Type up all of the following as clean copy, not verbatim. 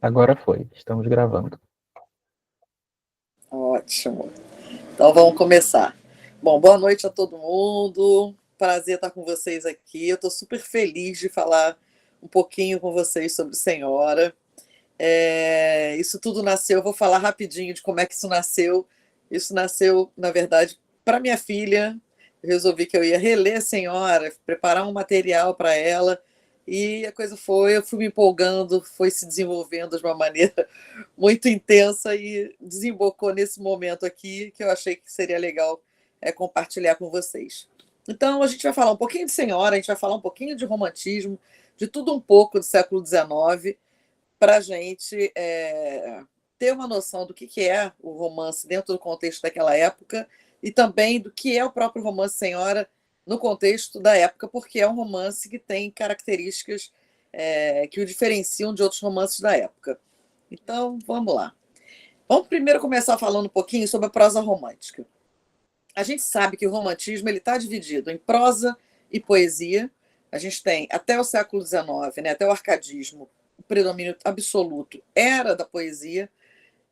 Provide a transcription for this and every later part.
Agora foi, estamos gravando. Ótimo. Então vamos começar. Bom, boa noite a todo mundo. Prazer estar com vocês aqui. Eu estou super feliz de falar um pouquinho com vocês sobre Senhora. Isso tudo nasceu, eu vou falar rapidinho de como é que isso nasceu. Isso nasceu, na verdade, para minha filha. Eu resolvi que eu ia reler a Senhora, preparar um material para ela. E a coisa foi, eu fui me empolgando, foi se desenvolvendo de uma maneira muito intensa e desembocou nesse momento aqui que eu achei que seria legal compartilhar com vocês. Então, a gente vai falar um pouquinho de Senhora, a gente vai falar um pouquinho de romantismo, de tudo um pouco do século XIX, para a gente ter uma noção do que é o romance dentro do contexto daquela época e também do que é o próprio romance Senhora no contexto da época, porque é um romance que tem características que o diferenciam de outros romances da época. Então, vamos lá. Vamos primeiro começar falando um pouquinho sobre a prosa romântica. A gente sabe que o romantismo está dividido em prosa e poesia. A gente tem, até o século XIX, né, até o arcadismo, o predomínio absoluto era da poesia,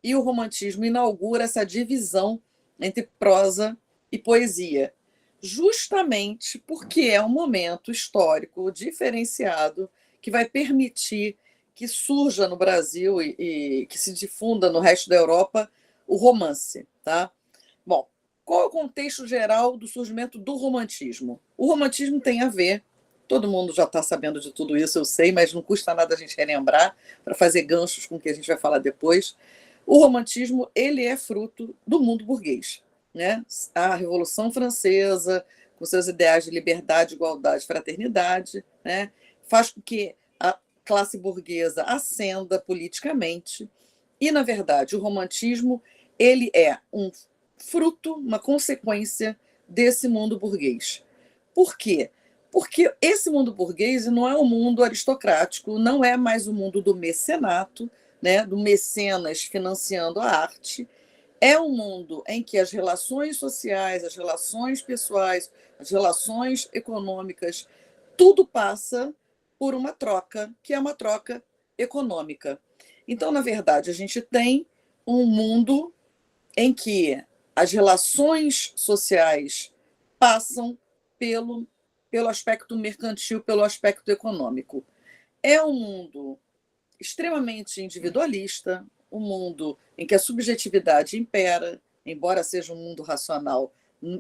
e o romantismo inaugura essa divisão entre prosa e poesia, justamente porque é um momento histórico diferenciado que vai permitir que surja no Brasil e que se difunda no resto da Europa o romance. Tá? Bom, qual é o contexto geral do surgimento do romantismo? O romantismo tem a ver, todo mundo já está sabendo de tudo isso, eu sei, mas não custa nada a gente relembrar para fazer ganchos com o que a gente vai falar depois. O romantismo ele é fruto do mundo burguês. Né? A Revolução Francesa, com seus ideais de liberdade, igualdade, fraternidade, né? Faz com que a classe burguesa ascenda politicamente. E, na verdade, o romantismo ele é um fruto, uma consequência desse mundo burguês. Por quê? Porque esse mundo burguês não é um mundo aristocrático, não é mais o mundo do mecenato, né, do mecenas financiando a arte. É um mundo em que as relações sociais, as relações pessoais, as relações econômicas, tudo passa por uma troca, que é uma troca econômica. Então, na verdade, a gente tem um mundo em que as relações sociais passam pelo, pelo aspecto mercantil, pelo aspecto econômico. É um mundo extremamente individualista, um mundo em que a subjetividade impera, embora seja um mundo racional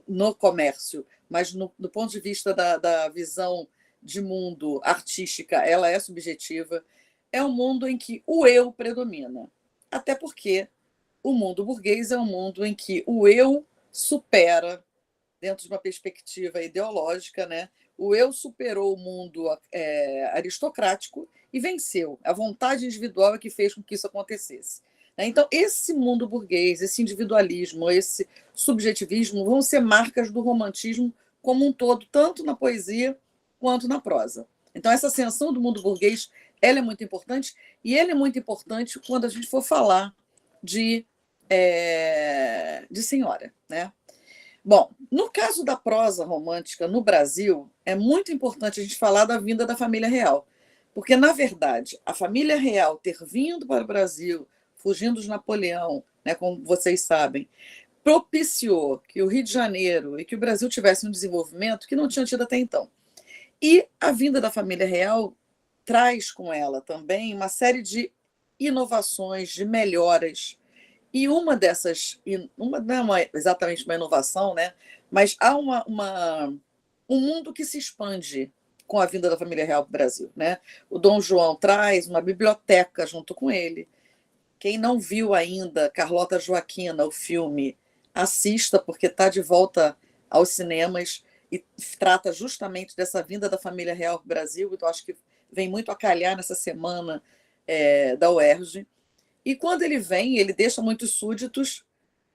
no comércio, mas do ponto de vista da visão de mundo artística, ela é subjetiva. É um mundo em que o eu predomina. Até porque o mundo burguês é um mundo em que o eu supera, dentro de uma perspectiva ideológica, né? O eu superou o mundo aristocrático e venceu. A vontade individual é que fez com que isso acontecesse. Então, esse mundo burguês, esse individualismo, esse subjetivismo vão ser marcas do romantismo como um todo, tanto na poesia quanto na prosa. Então, essa ascensão do mundo burguês ela é muito importante, e ela é muito importante quando a gente for falar de Senhora. Né? Bom, no caso da prosa romântica no Brasil, é muito importante a gente falar da vinda da família real. Porque, na verdade, a família real ter vindo para o Brasil, fugindo de Napoleão, né, como vocês sabem, propiciou que o Rio de Janeiro e que o Brasil tivesse um desenvolvimento que não tinha tido até então. E a vinda da família real traz com ela também uma série de inovações, de melhoras. E uma dessas, não é exatamente uma inovação, né? Mas há um mundo que se expande com a vinda da família real para o Brasil. Né? O Dom João traz uma biblioteca junto com ele. Quem não viu ainda Carlota Joaquina, o filme, assista, porque está de volta aos cinemas e trata justamente dessa vinda da família real para o Brasil. Então, acho que vem muito a calhar nessa semana da UERJ. E quando ele vem, ele deixa muitos súditos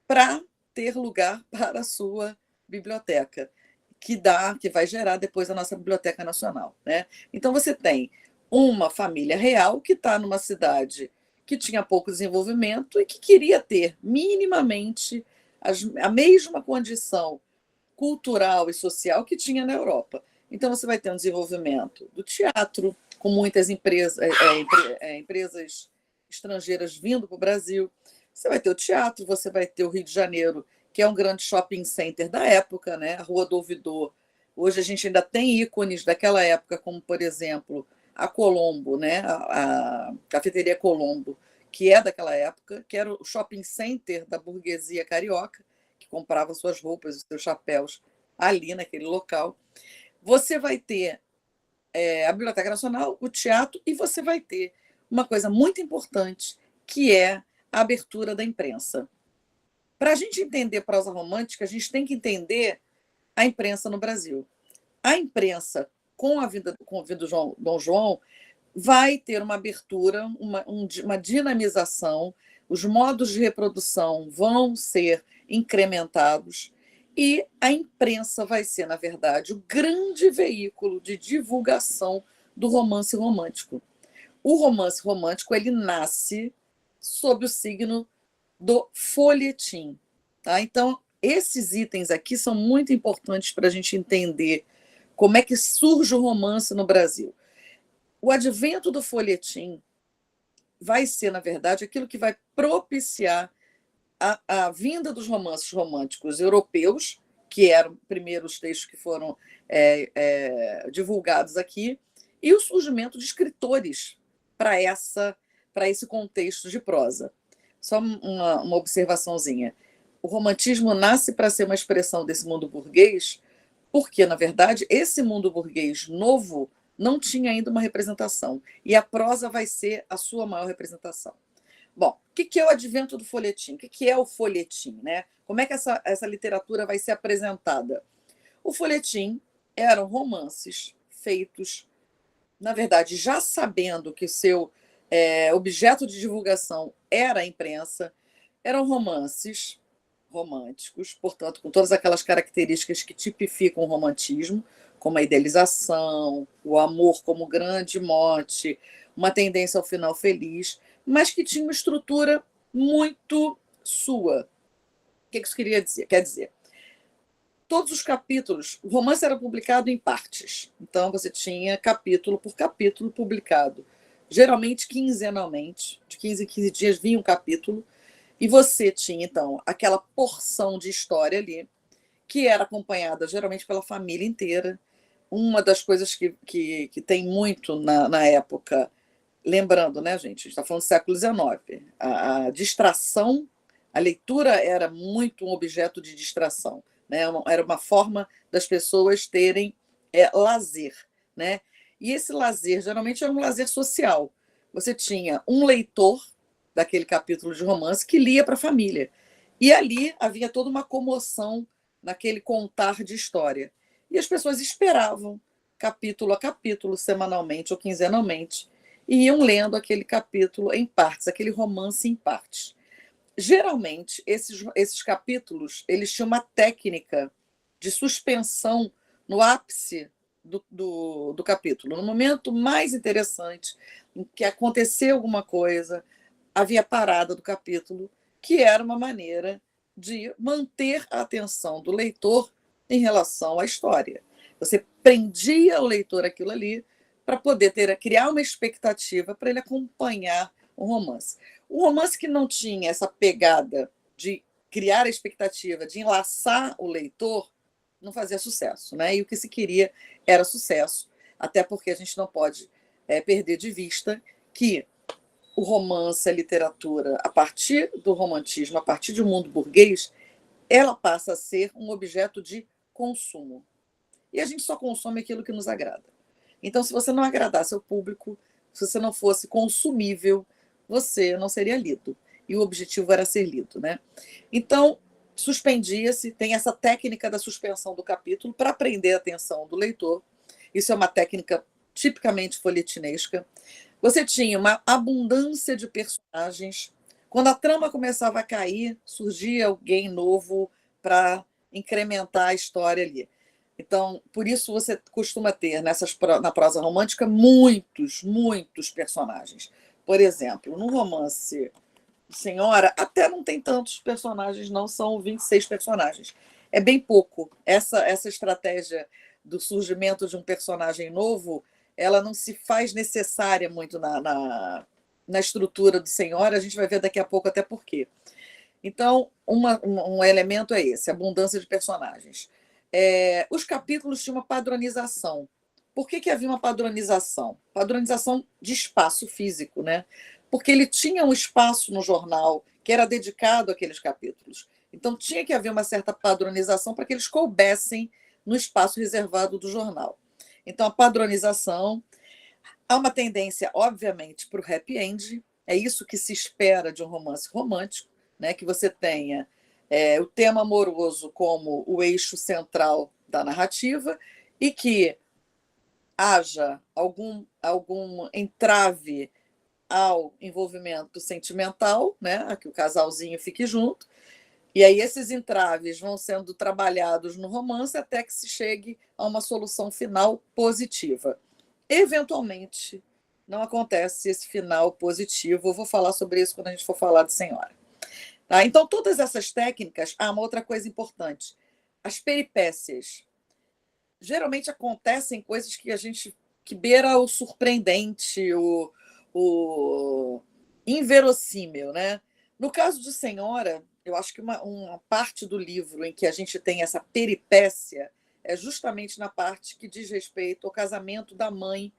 para ter lugar para a sua biblioteca, que vai gerar depois a nossa Biblioteca Nacional. Né? Então você tem uma família real que está numa cidade que tinha pouco desenvolvimento e que queria ter minimamente a mesma condição cultural e social que tinha na Europa. Então você vai ter um desenvolvimento do teatro, com muitas empresas estrangeiras vindo para o Brasil. Você vai ter o teatro, você vai ter o Rio de Janeiro, que é um grande shopping center da época, né? A Rua do Ouvidor. Hoje a gente ainda tem ícones daquela época, como, por exemplo, a Colombo, né? A Cafeteria Colombo, que é daquela época, que era o shopping center da burguesia carioca, que comprava suas roupas, os seus chapéus ali naquele local. Você vai ter a Biblioteca Nacional, o teatro, e você vai ter uma coisa muito importante, que é a abertura da imprensa. Para a gente entender prosa romântica, a gente tem que entender a imprensa no Brasil. A imprensa, com a vinda do Dom João, vai ter uma abertura, uma dinamização, os modos de reprodução vão ser incrementados e a imprensa vai ser, na verdade, o grande veículo de divulgação do romance romântico. O romance romântico ele nasce sob o signo do folhetim. Tá? Então, esses itens aqui são muito importantes para a gente entender como é que surge o romance no Brasil. O advento do folhetim vai ser, na verdade, aquilo que vai propiciar a vinda dos romances românticos europeus, que eram primeiros textos que foram divulgados aqui, e o surgimento de escritores para esse contexto de prosa. Só uma observaçãozinha. O romantismo nasce para ser uma expressão desse mundo burguês, porque, na verdade, esse mundo burguês novo não tinha ainda uma representação, e a prosa vai ser a sua maior representação. Bom, o que é o advento do folhetim? O que é o folhetim? Né? Como é que essa literatura vai ser apresentada? O folhetim eram romances feitos, na verdade, já sabendo que seu objeto de divulgação era a imprensa, eram romances românticos, portanto, com todas aquelas características que tipificam o romantismo, como a idealização, o amor como grande mote, uma tendência ao final feliz, mas que tinha uma estrutura muito sua. O que isso quer dizer? Todos os capítulos, o romance era publicado em partes, então você tinha capítulo por capítulo publicado, geralmente quinzenalmente, de 15 em 15 dias vinha um capítulo, e você tinha, então, aquela porção de história ali, que era acompanhada geralmente pela família inteira. Uma das coisas que tem muito na época, lembrando, né, gente, a gente está falando do século XIX, a distração, a leitura era muito um objeto de distração, né? Era uma forma das pessoas terem lazer. Né? E esse lazer, geralmente, era um lazer social. Você tinha um leitor daquele capítulo de romance que lia para a família. E ali havia toda uma comoção naquele contar de história. E as pessoas esperavam, capítulo a capítulo, semanalmente ou quinzenalmente, e iam lendo aquele capítulo em partes, aquele romance em partes. Geralmente, esses capítulos eles tinham uma técnica de suspensão no ápice do capítulo. No momento mais interessante, em que aconteceu alguma coisa, havia parada do capítulo, que era uma maneira de manter a atenção do leitor em relação à história. Você prendia o leitor aquilo ali para poder criar uma expectativa para ele acompanhar o romance. O romance que não tinha essa pegada de criar a expectativa, de enlaçar o leitor, não fazia sucesso. Né? E o que se queria era sucesso, até porque a gente não pode perder de vista que o romance, a literatura, a partir do romantismo, a partir do mundo burguês, ela passa a ser um objeto de consumo. E a gente só consome aquilo que nos agrada. Então, se você não agradasse ao público, se você não fosse consumível, você não seria lido. E o objetivo era ser lido. Né? Então, suspendia-se, tem essa técnica da suspensão do capítulo para prender a atenção do leitor. Isso é uma técnica tipicamente folhetinesca. Você tinha uma abundância de personagens. Quando a trama começava a cair, surgia alguém novo para incrementar a história ali. Então, por isso você costuma ter na prosa romântica muitos personagens. Por exemplo, no romance Senhora, até não tem tantos personagens, não, são 26 personagens. É bem pouco. Essa estratégia do surgimento de um personagem novo, ela não se faz necessária muito na estrutura do Senhora, a gente vai ver daqui a pouco até por quê. Então, um elemento é esse, abundância de personagens. Os capítulos tinham uma padronização. Por que havia uma padronização? Padronização de espaço físico, né? Porque ele tinha um espaço no jornal que era dedicado àqueles capítulos. Então, tinha que haver uma certa padronização para que eles coubessem no espaço reservado do jornal. Então, a padronização. Há uma tendência, obviamente, para o happy end. É isso que se espera de um romance romântico, né? Que você tenha o tema amoroso como o eixo central da narrativa e que haja algum entrave ao envolvimento sentimental, né? A que o casalzinho fique junto. E aí esses entraves vão sendo trabalhados no romance até que se chegue a uma solução final positiva. Eventualmente, não acontece esse final positivo. Eu vou falar sobre isso quando a gente for falar de Senhora. Tá? Então, todas essas técnicas... uma outra coisa importante. As peripécias. Geralmente acontecem coisas que beira o surpreendente, o inverossímil, né? No caso de Senhora, eu acho que uma parte do livro em que a gente tem essa peripécia é justamente na parte que diz respeito ao casamento da mãe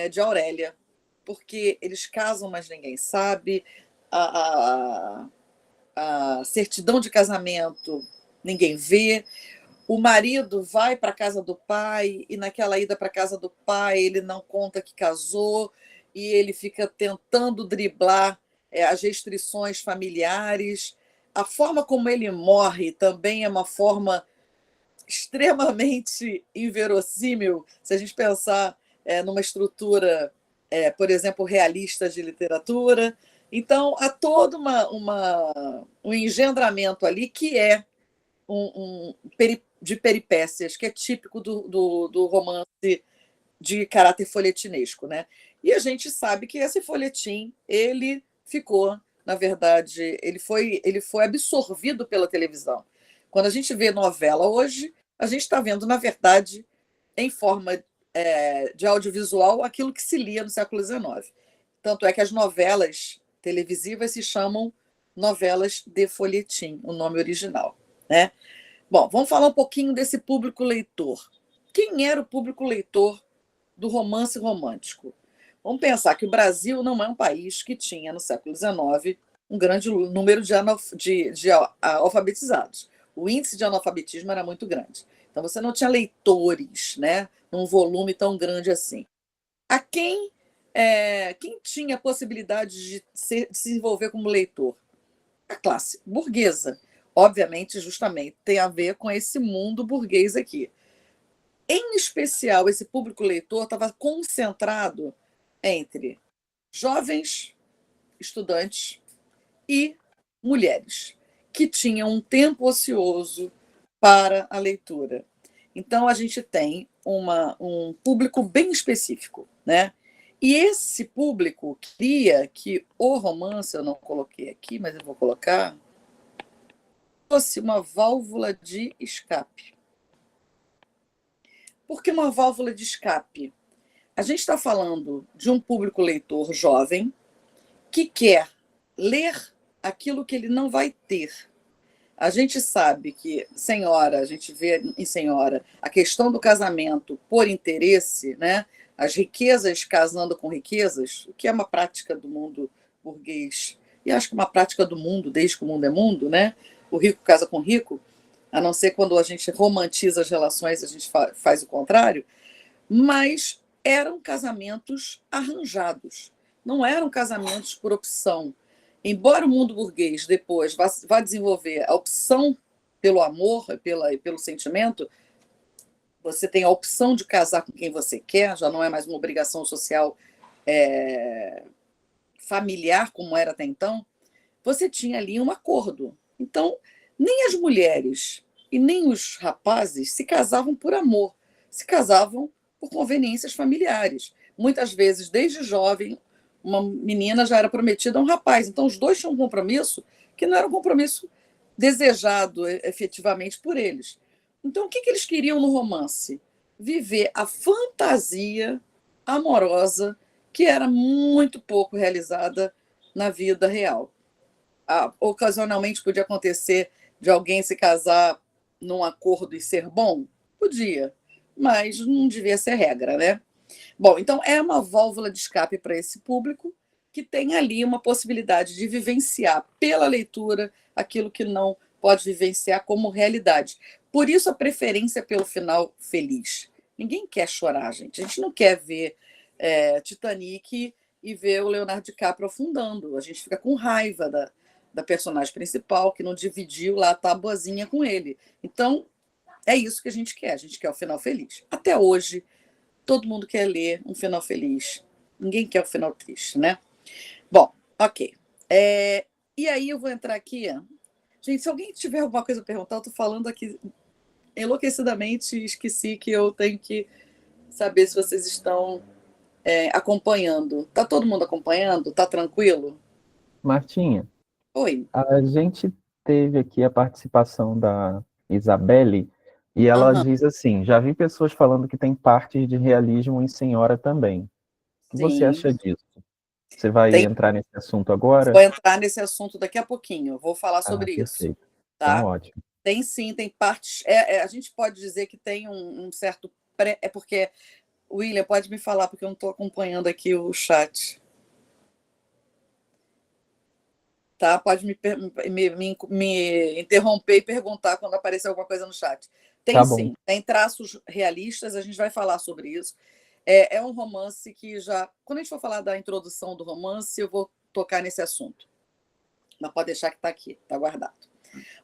de Aurélia, porque eles casam, mas ninguém sabe, a certidão de casamento ninguém vê, o marido vai para a casa do pai e naquela ida para a casa do pai ele não conta que casou e ele fica tentando driblar as restrições familiares. A forma como ele morre também é uma forma extremamente inverossímil, se a gente pensar numa estrutura, por exemplo, realista de literatura. Então, há todo um engendramento ali que é de peripécias, que é típico do romance de caráter folhetinesco, né? E a gente sabe que esse folhetim, ele ficou, na verdade, ele foi absorvido pela televisão. Quando a gente vê novela hoje, a gente está vendo, na verdade, em forma de audiovisual, aquilo que se lia no século XIX. Tanto é que as novelas televisivas se chamam novelas de folhetim, o nome original, né? Bom, vamos falar um pouquinho desse público leitor. Quem era o público leitor do romance romântico? Vamos pensar que o Brasil não é um país que tinha, no século XIX, um grande número de alfabetizados. O índice de analfabetismo era muito grande. Então, você não tinha leitores, né, num volume tão grande assim. Quem tinha a possibilidade de se envolver como leitor? A classe burguesa. Obviamente, justamente, tem a ver com esse mundo burguês aqui. Em especial, esse público leitor estava concentrado entre jovens estudantes e mulheres, que tinham um tempo ocioso para a leitura. Então, a gente tem um público bem específico, né? E esse público queria que o romance, eu não coloquei aqui, mas eu vou colocar, fosse uma válvula de escape. Por que uma válvula de escape? A gente está falando de um público leitor jovem que quer ler aquilo que ele não vai ter. A gente sabe que Senhora, a gente vê em Senhora a questão do casamento por interesse, né? As riquezas casando com riquezas, o que é uma prática do mundo burguês, e acho que uma prática do mundo, desde que o mundo é mundo, né? O rico casa com rico, a não ser quando a gente romantiza as relações, a gente faz o contrário, mas eram casamentos arranjados, não eram casamentos por opção. Embora o mundo burguês depois vá desenvolver a opção pelo amor, pelo sentimento, você tem a opção de casar com quem você quer, já não é mais uma obrigação social familiar, como era até então, você tinha ali um acordo. Então, nem as mulheres e nem os rapazes se casavam por amor, se casavam por conveniências familiares. Muitas vezes, desde jovem, uma menina já era prometida a um rapaz. Então, os dois tinham um compromisso que não era um compromisso desejado efetivamente por eles. Então, o que eles queriam no romance? Viver a fantasia amorosa que era muito pouco realizada na vida real. Ocasionalmente podia acontecer de alguém se casar num acordo e ser bom? Podia, mas não devia ser regra, né? Bom, então é uma válvula de escape para esse público que tem ali uma possibilidade de vivenciar pela leitura aquilo que não pode vivenciar como realidade. Por isso a preferência pelo final feliz. Ninguém quer chorar, gente. A gente não quer ver Titanic e ver o Leonardo DiCaprio afundando. A gente fica com raiva da personagem principal que não dividiu lá a tabuazinha com ele. Então, é isso que a gente quer. A gente quer o final feliz. Até hoje, todo mundo quer ler um final feliz. Ninguém quer o final triste, né? Bom, ok. E aí eu vou entrar aqui. Gente, se alguém tiver alguma coisa a perguntar, eu estou falando aqui enlouquecidamente e esqueci que eu tenho que saber se vocês estão acompanhando. Está todo mundo acompanhando? Está tranquilo? Martinha, Oi. a gente teve aqui a participação da Isabelle e ela Aham, diz assim: já vi pessoas falando que tem partes de realismo em Senhora também. O que você sim. acha disso? Você vai Tem, entrar nesse assunto vou agora? entrar nesse assunto daqui a pouquinho. Vou falar Ah, sobre isso. perfeito. Então, Tá? ótimo. Tem sim, tem partes. A gente pode dizer que tem um certo. É porque. William, pode me falar, porque eu não estou acompanhando aqui o chat. Tá? Pode me interromper e perguntar quando aparecer alguma coisa no chat. Tem Tá bom. sim, tem traços realistas, a gente vai falar sobre isso. É um romance que já. Quando a gente for falar da introdução do romance, eu vou tocar nesse assunto. Mas pode deixar que está aqui, está guardado.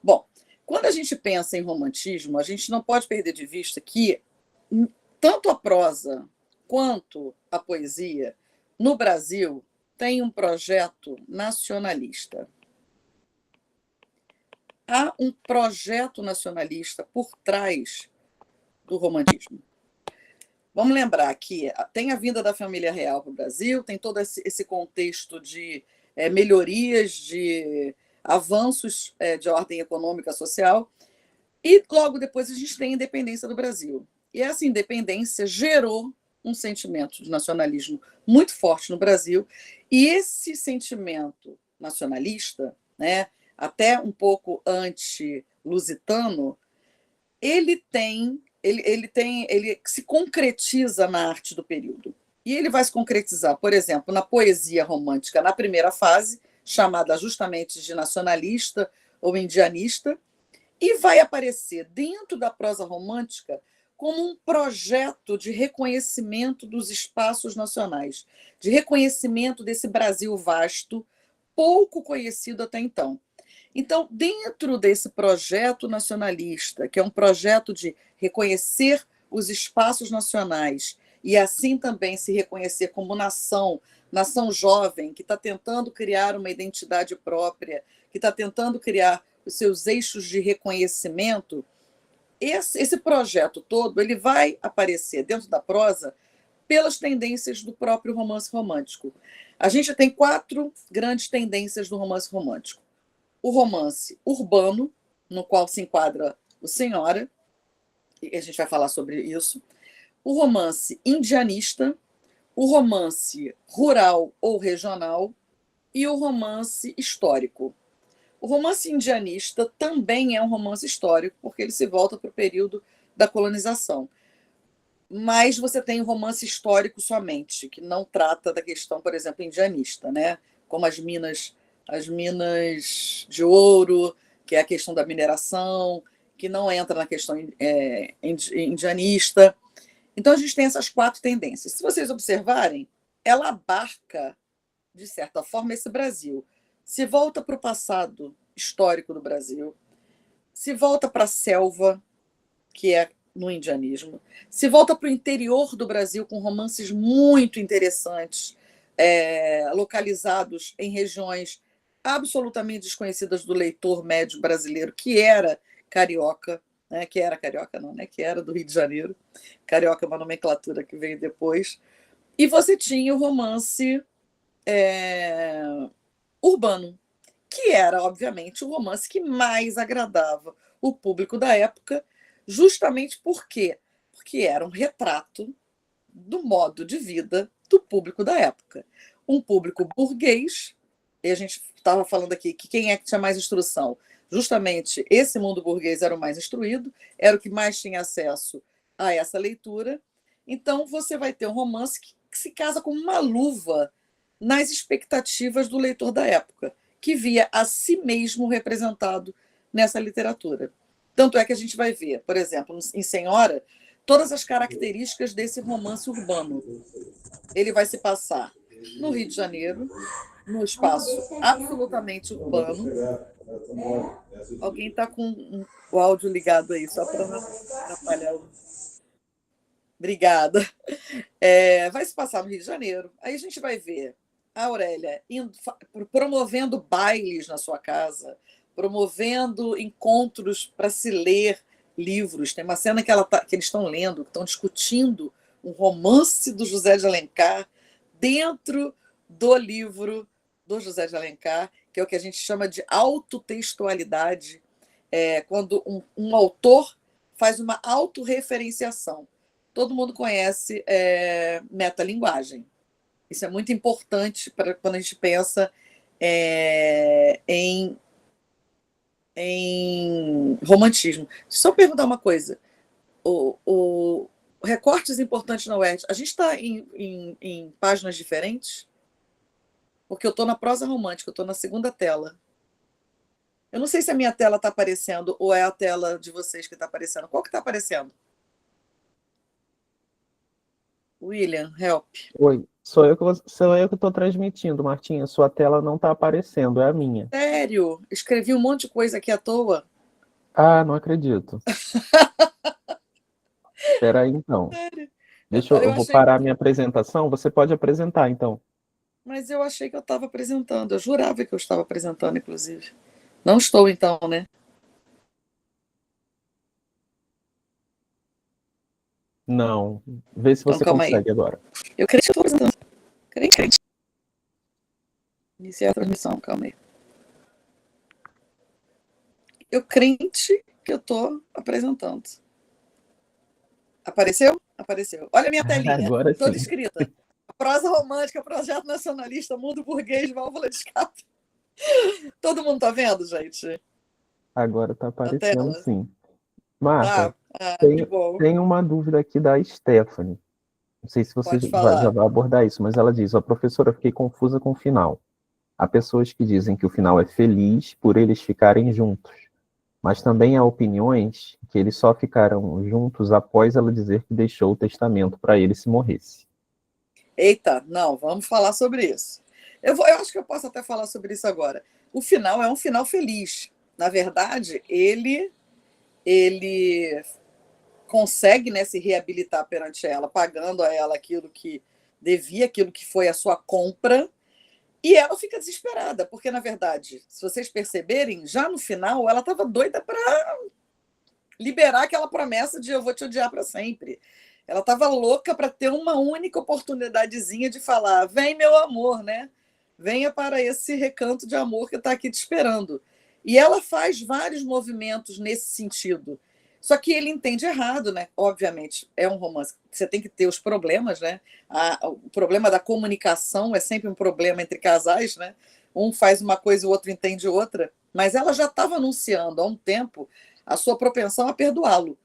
Bom, quando a gente pensa em romantismo, a gente não pode perder de vista que tanto a prosa quanto a poesia, no Brasil, tem um projeto nacionalista. Há um projeto nacionalista por trás do romantismo. Vamos lembrar que tem a vinda da família real para o Brasil, tem todo esse contexto de melhorias, de avanços de ordem econômica e social, e logo depois a gente tem a independência do Brasil. E essa independência gerou um sentimento de nacionalismo muito forte no Brasil, e esse sentimento nacionalista, né, até um pouco anti-lusitano, ele se concretiza na arte do período. E ele vai se concretizar, por exemplo, na poesia romântica, na primeira fase, chamada justamente de nacionalista ou indianista, e vai aparecer dentro da prosa romântica como um projeto de reconhecimento dos espaços nacionais, de reconhecimento desse Brasil vasto, pouco conhecido até então. Então, dentro desse projeto nacionalista, que é um projeto de reconhecer os espaços nacionais e assim também se reconhecer como nação, nação jovem, que está tentando criar uma identidade própria, que está tentando criar os seus eixos de reconhecimento, esse projeto todo ele vai aparecer dentro da prosa pelas tendências do próprio romance romântico. A gente tem 4 grandes tendências do romance romântico. O romance urbano, no qual se enquadra o Senhora, e a gente vai falar sobre isso. O romance indianista, o romance rural ou regional e o romance histórico. O romance indianista também é um romance histórico, porque ele se volta para o período da colonização. Mas você tem o romance histórico somente, que não trata da questão, por exemplo, indianista, né? Como as minas de ouro, que é a questão da mineração, que não entra na questão indianista. Então, a gente tem essas 4 tendências. Se vocês observarem, ela abarca, de certa forma, esse Brasil. Se volta para o passado histórico do Brasil, se volta para a selva, que é no indianismo, se volta para o interior do Brasil com romances muito interessantes, localizados em regiões absolutamente desconhecidas do leitor médio brasileiro, que era carioca, né? Que era carioca não, né? Que era do Rio de Janeiro. Carioca é uma nomenclatura que veio depois. E você tinha o romance urbano, que era, obviamente, o romance que mais agradava o público da época, justamente porque era um retrato do modo de vida do público da época. Um público burguês, e a gente estava falando aqui que quem é que tinha mais instrução? Justamente esse mundo burguês era o mais instruído, era o que mais tinha acesso a essa leitura. Então, você vai ter um romance que se casa como uma luva nas expectativas do leitor da época, que via a si mesmo representado nessa literatura. Tanto é que a gente vai ver, por exemplo, em Senhora, todas as características desse romance urbano. Ele vai se passar no Rio de Janeiro, no espaço absolutamente urbano. Alguém está com o áudio ligado aí, só para não atrapalhar o. Obrigada. Vai se passar no Rio de Janeiro. Aí a gente vai ver a Aurélia promovendo bailes na sua casa, promovendo encontros para se ler livros. Tem uma cena que eles estão lendo, estão discutindo um romance do José de Alencar dentro do livro do José de Alencar, que é o que a gente chama de autotextualidade, quando um autor faz uma autorreferenciação. Todo mundo conhece metalinguagem. Isso é muito importante para quando a gente pensa em romantismo. Só perguntar uma coisa. O recortes importantes na UERJ, a gente está em páginas diferentes? Porque eu estou na prosa romântica, eu estou na segunda tela. Eu não sei se a minha tela está aparecendo ou é a tela de vocês que está aparecendo. Qual que está aparecendo? William, help. Oi, sou eu que estou transmitindo, Martinha. Sua tela não está aparecendo, é a minha. Sério? Escrevi um monte de coisa aqui à toa. Ah, não acredito. Espera aí, então. Sério? Eu Eu vou achei, parar a minha apresentação. Você pode apresentar, então. mas eu achei que eu estava apresentando. Eu jurava que eu estava apresentando, inclusive. Não estou, então, né? Não. Vê se Então, você calma aí. consegue agora. Eu creio que eu estou apresentando. Crente. Iniciar a transmissão, calma aí. Eu crente que eu estou apresentando. Apareceu? Apareceu. Olha a minha telinha, Agora toda sim. escrita. Prosa romântica, projeto nacionalista, mundo burguês, válvula de escape. Todo mundo tá vendo, gente? Agora está A aparecendo, tela? sim. Marta, Tá? Ah, que tem, bom. tem uma dúvida aqui da Stephanie. Não sei se você Pode já falar. vai abordar isso, mas ela diz: a professora, fiquei confusa com o final. Há pessoas que dizem que o final é feliz por eles ficarem juntos, mas também há opiniões que eles só ficaram juntos após ela dizer que deixou o testamento para ele se morresse. Eita, não, vamos falar sobre isso. Eu acho que eu posso até falar sobre isso agora. O final é um final feliz. Na verdade, ele consegue, né, se reabilitar perante ela, pagando a ela aquilo que devia, aquilo que foi a sua compra, e ela fica desesperada, porque, na verdade, se vocês perceberem, já no final, ela estava doida para liberar aquela promessa de eu vou te odiar para sempre. Ela estava louca para ter uma única oportunidadezinha de falar: vem, meu amor, né? Venha para esse recanto de amor que está aqui te esperando. E ela faz vários movimentos nesse sentido. Só que ele entende errado, né? Obviamente, é um romance. Você tem que ter os problemas, né? O problema da comunicação é sempre um problema entre casais, né? Um faz uma coisa e o outro entende outra. Mas ela já estava anunciando há um tempo a sua propensão a perdoá-lo.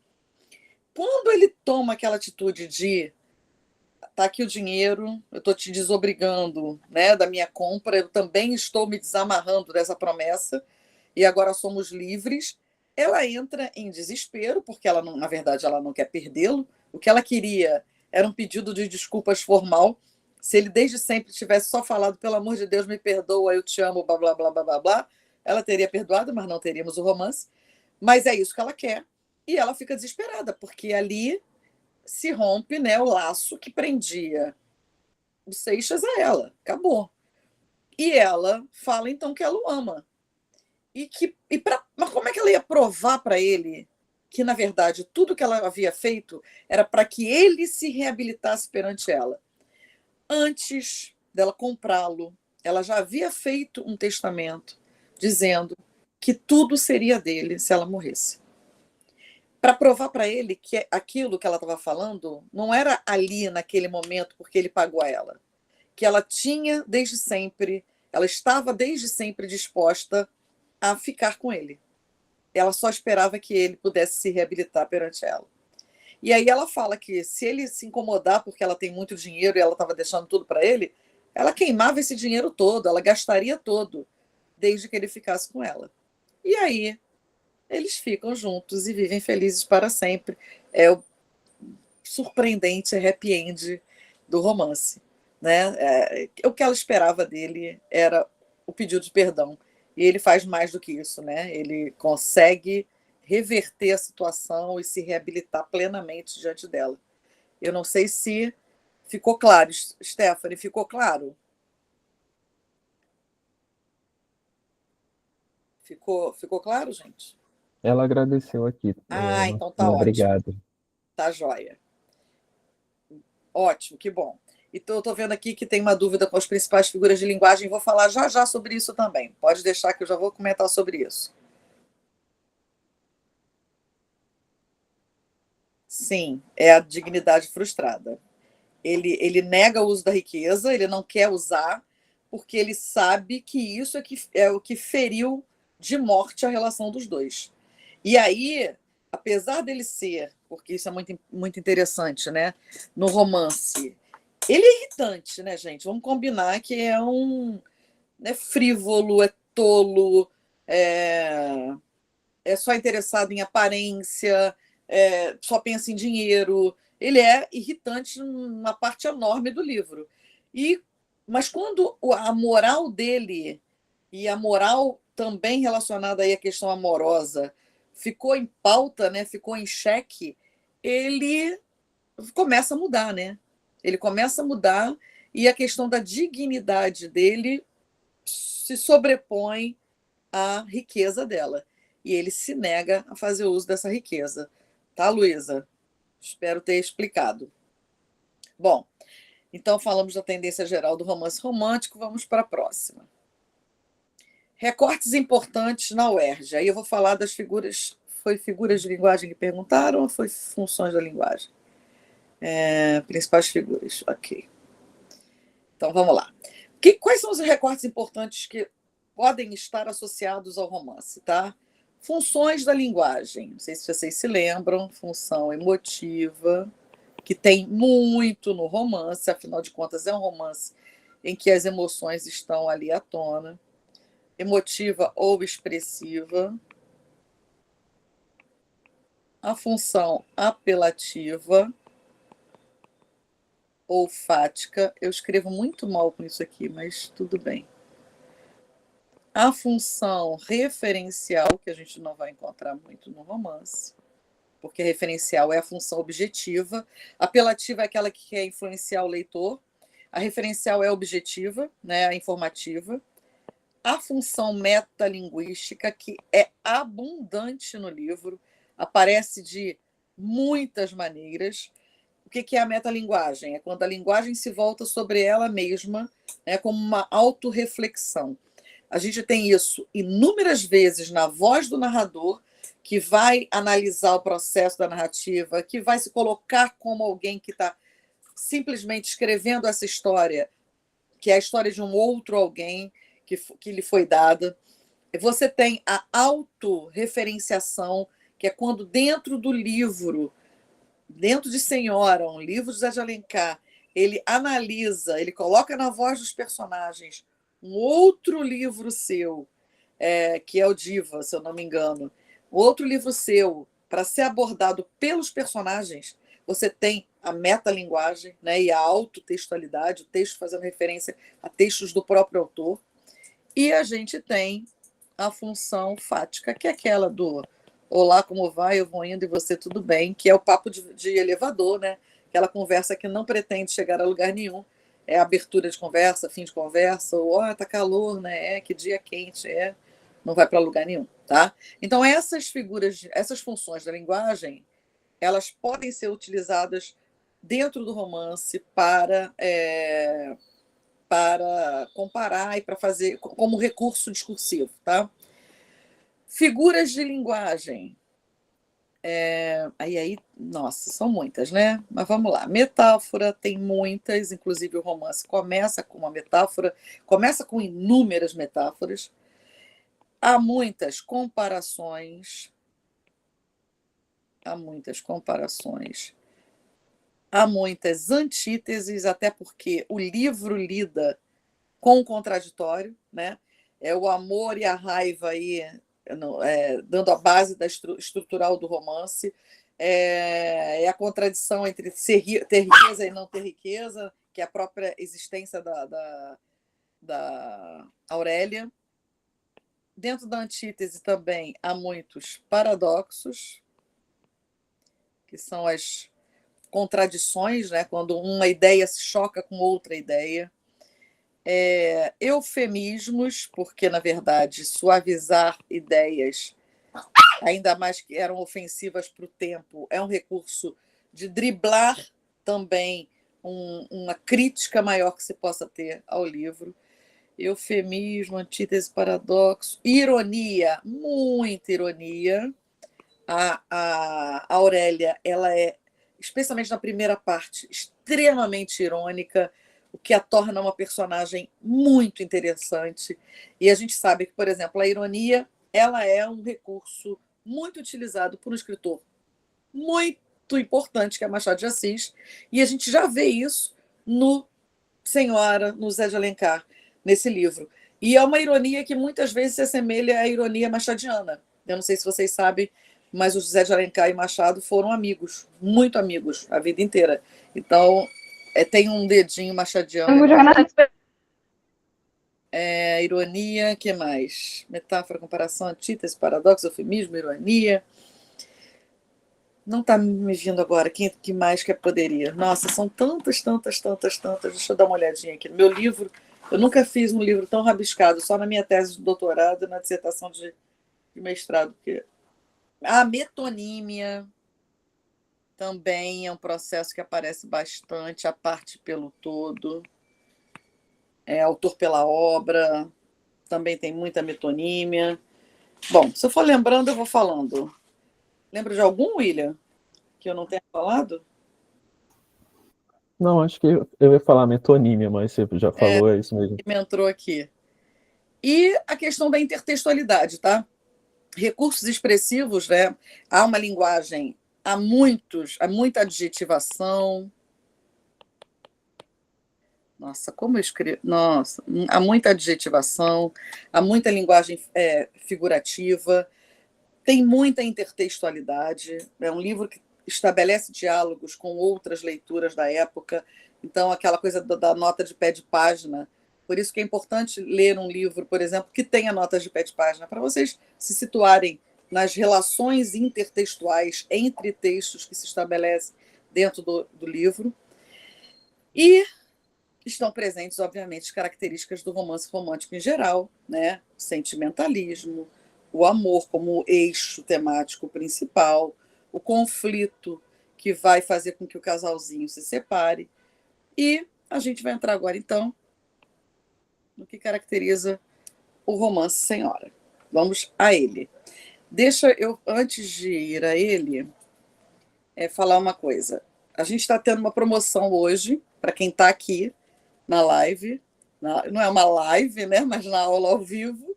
Quando ele toma aquela atitude de tá aqui o dinheiro, eu estou te desobrigando, né, da minha compra, eu também estou me desamarrando dessa promessa e agora somos livres, ela entra em desespero, porque ela não, na verdade ela não quer perdê-lo. O que ela queria era um pedido de desculpas formal. Se ele desde sempre tivesse só falado, pelo amor de Deus, me perdoa, eu te amo, blá, blá, blá, blá, blá, blá, ela teria perdoado, mas não teríamos o romance. Mas é isso que ela quer. E ela fica desesperada, porque ali se rompe, né, o laço que prendia o Seixas a ela. Acabou. E ela fala, então, que ela o ama. Mas como é que ela ia provar para ele que, na verdade, tudo que ela havia feito era para que ele se reabilitasse perante ela? Antes dela comprá-lo, ela já havia feito um testamento dizendo que tudo seria dele se ela morresse. para provar para ele que aquilo que ela estava falando não era ali naquele momento porque ele pagou a ela, que ela tinha desde sempre, ela estava desde sempre disposta a ficar com ele. Ela só esperava que ele pudesse se reabilitar perante ela. E aí ela fala que se ele se incomodar porque ela tem muito dinheiro e ela estava deixando tudo para ele, ela queimava esse dinheiro todo, ela gastaria todo, desde que ele ficasse com ela. E aí eles ficam juntos e vivem felizes para sempre. É o surpreendente happy end do romance. Né? O que ela esperava dele era o pedido de perdão. E ele faz mais do que isso. Né? Ele consegue reverter a situação e se reabilitar plenamente diante dela. Eu não sei se ficou claro. Stephanie, ficou claro? Ficou claro, gente? Ela agradeceu aqui. Então tá ótimo. Obrigado. Tá joia. Ótimo, que bom. Então, eu estou vendo aqui que tem uma dúvida com as principais figuras de linguagem. Vou falar já já sobre isso também. Pode deixar que eu já vou comentar sobre isso. Sim, é a dignidade frustrada. Ele nega o uso da riqueza, ele não quer usar, porque ele sabe que isso é o que feriu de morte a relação dos dois. E aí, apesar dele ser, porque isso é muito, muito interessante, né? No romance, ele é irritante, né, gente? Vamos combinar que é frívolo, é tolo, é, é só interessado em aparência, só pensa em dinheiro. Ele é irritante numa parte enorme do livro. Mas quando a moral dele e a moral também relacionada aí à questão amorosa ficou em pauta, né, ficou em xeque, ele começa a mudar, né? Ele começa a mudar e a questão da dignidade dele se sobrepõe à riqueza dela. E ele se nega a fazer uso dessa riqueza. Tá, Luísa? Espero ter explicado. Bom, então falamos da tendência geral do romance romântico, vamos para a próxima. Recortes importantes na UERJ. Aí eu vou falar das figuras. Foi figuras de linguagem que perguntaram ou foi funções da linguagem? Principais figuras. Ok. Então vamos lá. Quais são os recortes importantes que podem estar associados ao romance, tá? Funções da linguagem. Não sei se vocês se lembram, função emotiva, que tem muito no romance, afinal de contas é um romance em que as emoções estão ali à tona. Emotiva ou expressiva. A função apelativa, olfática. Eu escrevo muito mal com isso aqui, mas tudo bem. A função referencial, que a gente não vai encontrar muito no romance, porque referencial é a função objetiva. Apelativa é aquela que quer influenciar o leitor. A referencial é objetiva, né, a informativa. A função metalinguística, que é abundante no livro, aparece de muitas maneiras. O que é a metalinguagem? É quando a linguagem se volta sobre ela mesma, né, como uma autorreflexão. A gente tem isso inúmeras vezes na voz do narrador, que vai analisar o processo da narrativa, que vai se colocar como alguém que está simplesmente escrevendo essa história, que é a história de um outro alguém que lhe foi dada. Você tem a autorreferenciação, que é quando dentro do livro, dentro de Senhora, um livro de Zé de Alencar, ele analisa, ele coloca na voz dos personagens um outro livro seu, que é o Diva, se eu não me engano, outro livro seu, para ser abordado pelos personagens, você tem a metalinguagem, né, e a autotextualidade, o texto fazendo referência a textos do próprio autor, e a gente tem a função fática, que é aquela do olá, como vai? Eu vou indo e você tudo bem, que é o papo de elevador, né? Aquela conversa que não pretende chegar a lugar nenhum. É abertura de conversa, fim de conversa, ou tá calor, né? Que dia quente, não vai para lugar nenhum, tá? Então essas figuras, essas funções da linguagem, elas podem ser utilizadas dentro do romance para comparar e para fazer como recurso discursivo, tá? Figuras de linguagem. Nossa, são muitas, né? Mas vamos lá. Metáfora tem muitas, inclusive o romance começa com uma metáfora, começa com inúmeras metáforas. Há muitas comparações, há muitas comparações, há muitas antíteses, até porque o livro lida com o contraditório, né? É o amor e a raiva aí, dando a base da estrutural do romance, é a contradição entre ter riqueza e não ter riqueza, que é a própria existência da Aurélia. Dentro da antítese também há muitos paradoxos, que são as contradições, né? Quando uma ideia se choca com outra ideia. Eufemismos, porque, na verdade, suavizar ideias, ainda mais que eram ofensivas para o tempo, é um recurso de driblar também uma crítica maior que se possa ter ao livro. Eufemismo, antítese, paradoxo, ironia, muita ironia. A Aurélia, ela é, especialmente na primeira parte, extremamente irônica, o que a torna uma personagem muito interessante. E a gente sabe que, por exemplo, a ironia, ela é um recurso muito utilizado por um escritor muito importante, que é Machado de Assis, e a gente já vê isso no Senhora, no Zé de Alencar, nesse livro. E é uma ironia que muitas vezes se assemelha à ironia machadiana. Eu não sei se vocês sabem, mas o José de Alencar e Machado foram amigos, muito amigos, a vida inteira. Então, tem um dedinho machadiano. Ironia, que mais? Metáfora, comparação, antítese, paradoxo, eufemismo, ironia. Não está me vindo agora. Que mais que poderia? Nossa, são tantas. Deixa eu dar uma olhadinha aqui. No meu livro, eu nunca fiz um livro tão rabiscado, só na minha tese de doutorado e na dissertação de mestrado. Porque a metonímia também é um processo que aparece bastante, a parte pelo todo. Autor pela obra, também tem muita metonímia. Bom, se eu for lembrando, eu vou falando. Lembra de algum, William, que eu não tenha falado? Não, acho que eu ia falar metonímia, mas você já falou, é isso mesmo. Que me entrou aqui. E a questão da intertextualidade, tá? Recursos expressivos, né? Há uma linguagem, há muita adjetivação. Nossa, como eu escrevo. Nossa, há muita adjetivação, há muita linguagem figurativa, tem muita intertextualidade. É um livro que estabelece diálogos com outras leituras da época. Então, aquela coisa da nota de pé de página. Por isso que é importante ler um livro, por exemplo, que tenha notas de pé de página, para vocês se situarem nas relações intertextuais entre textos que se estabelecem dentro do livro. E estão presentes, obviamente, as características do romance romântico em geral, né? O sentimentalismo, o amor como eixo temático principal, o conflito que vai fazer com que o casalzinho se separe. E a gente vai entrar agora, então, no que caracteriza o romance Senhora. Vamos a ele. Deixa eu, antes de ir a ele, falar uma coisa. A gente está tendo uma promoção hoje, para quem está aqui na live, não é uma live, né, mas na aula ao vivo,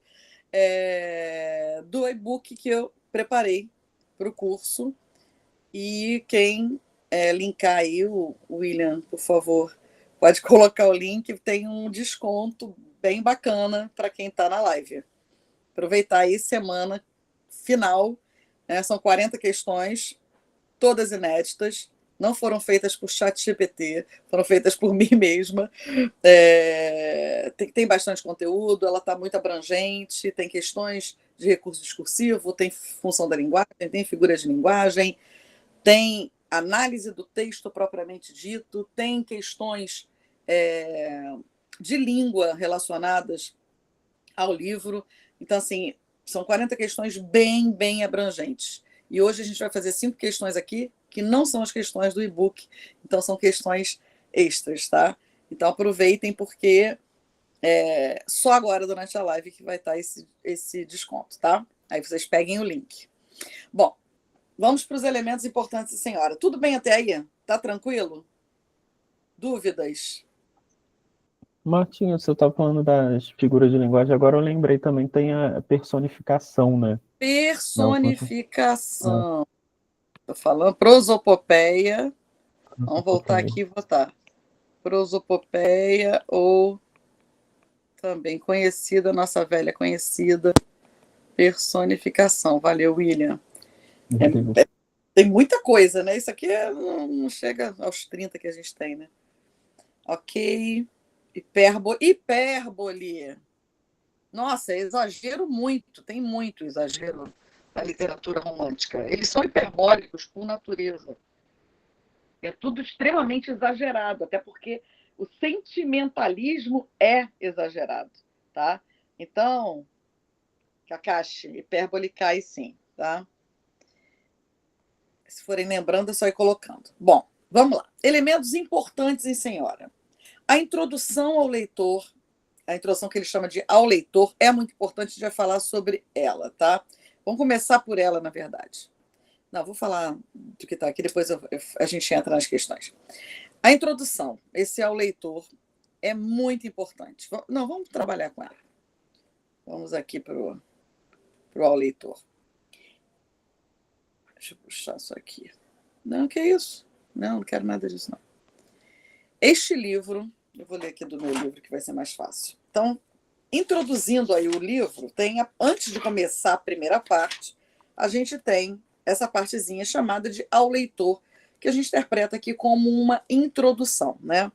do e-book que eu preparei para o curso. E quem linkar aí, o William, por favor, pode colocar o link, tem um desconto bem bacana para quem está na live. Aproveitar aí, semana final, né, são 40 questões, todas inéditas, não foram feitas por ChatGPT, foram feitas por mim mesma. Tem bastante conteúdo, ela está muito abrangente, tem questões de recurso discursivo, tem função da linguagem, tem figura de linguagem, tem análise do texto propriamente dito, tem questões de língua relacionadas ao livro. Então, assim, são 40 questões bem abrangentes. E hoje a gente vai fazer 5 questões aqui, que não são as questões do e-book, então são questões extras, tá? Então aproveitem, porque só agora, durante a live, que vai estar esse desconto, tá? Aí vocês peguem o link. Bom, vamos para os elementos importantes, senhora. Tudo bem até aí? Tá tranquilo? Dúvidas? Martinho, você estava falando das figuras de linguagem, agora eu lembrei também, tem a personificação, né? Não, Personificação. Estou falando prosopopeia. Vamos voltar aqui e votar. Prosopopeia, ou também conhecida, nossa velha conhecida, personificação. Valeu, William. Tem muita coisa, né? Isso aqui não chega aos 30 que a gente tem, né? Ok. Hipérbole. Nossa, é exagero muito, tem muito exagero na literatura romântica. Eles são hiperbólicos por natureza. É tudo extremamente exagerado, até porque o sentimentalismo é exagerado, tá? Então, Kakashi, hipérbole cai sim, tá? Se forem lembrando, é só ir colocando. Bom, vamos lá. Elementos importantes em Senhora. A introdução ao leitor, a introdução que ele chama de ao leitor, é muito importante, a gente vai falar sobre ela, tá? Vamos começar por ela, na verdade. Não, vou falar do que está aqui, depois a gente entra nas questões. A introdução, esse ao leitor, é muito importante. Não, vamos trabalhar com ela. Vamos aqui para o ao leitor. Deixa eu puxar isso aqui. Não, que é isso? Não quero nada disso, não. Este livro, eu vou ler aqui do meu livro, que vai ser mais fácil. Então, introduzindo aí o livro, antes de começar a primeira parte, a gente tem essa partezinha chamada de ao leitor, que a gente interpreta aqui como uma introdução, né?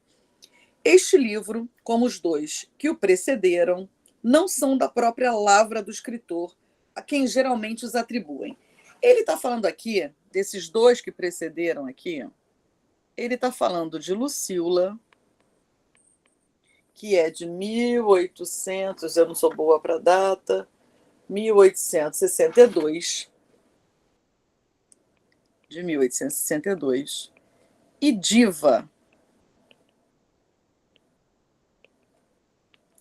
Este livro, como os dois que o precederam, não são da própria lavra do escritor, a quem geralmente os atribuem. Ele está falando aqui, desses dois que precederam aqui, ele está falando de Lucíula, que é de 1800, eu não sou boa para data, 1862, de 1862, e Diva,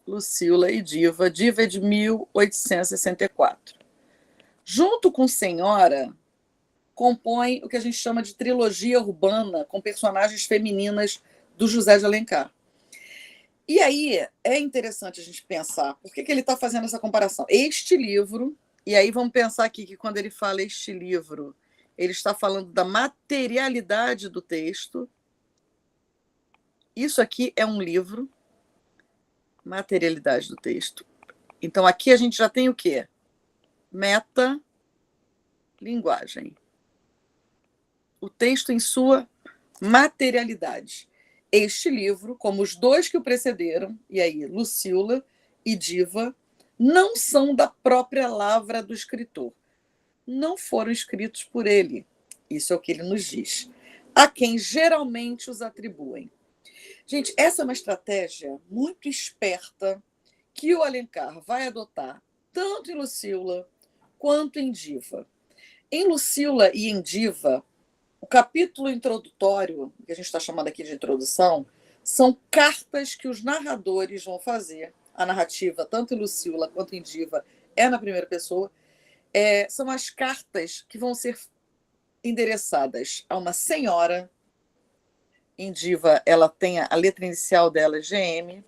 Lucíula e Diva, Diva é de 1864. Junto com Senhora, compõe o que a gente chama de trilogia urbana, com personagens femininas do José de Alencar. E aí é interessante a gente pensar, por que ele está fazendo essa comparação? Este livro, e aí vamos pensar aqui que quando ele fala este livro, ele está falando da materialidade do texto. Isso aqui é um livro, materialidade do texto. Então aqui a gente já tem o quê? Metalinguagem. O texto em sua materialidade. Este livro, como os dois que o precederam, e aí Lucíula e Diva, não são da própria lavra do escritor. Não foram escritos por ele. Isso é o que ele nos diz. A quem geralmente os atribuem. Gente, essa é uma estratégia muito esperta que o Alencar vai adotar tanto em Lucíula quanto em Diva. Em Lucíula e em Diva, o capítulo introdutório, que a gente está chamando aqui de introdução, são cartas que os narradores vão fazer. A narrativa, tanto em Lucíula quanto em Diva, é na primeira pessoa. São as cartas que vão ser endereçadas a uma senhora. Em Diva, ela tem a letra inicial dela, GM,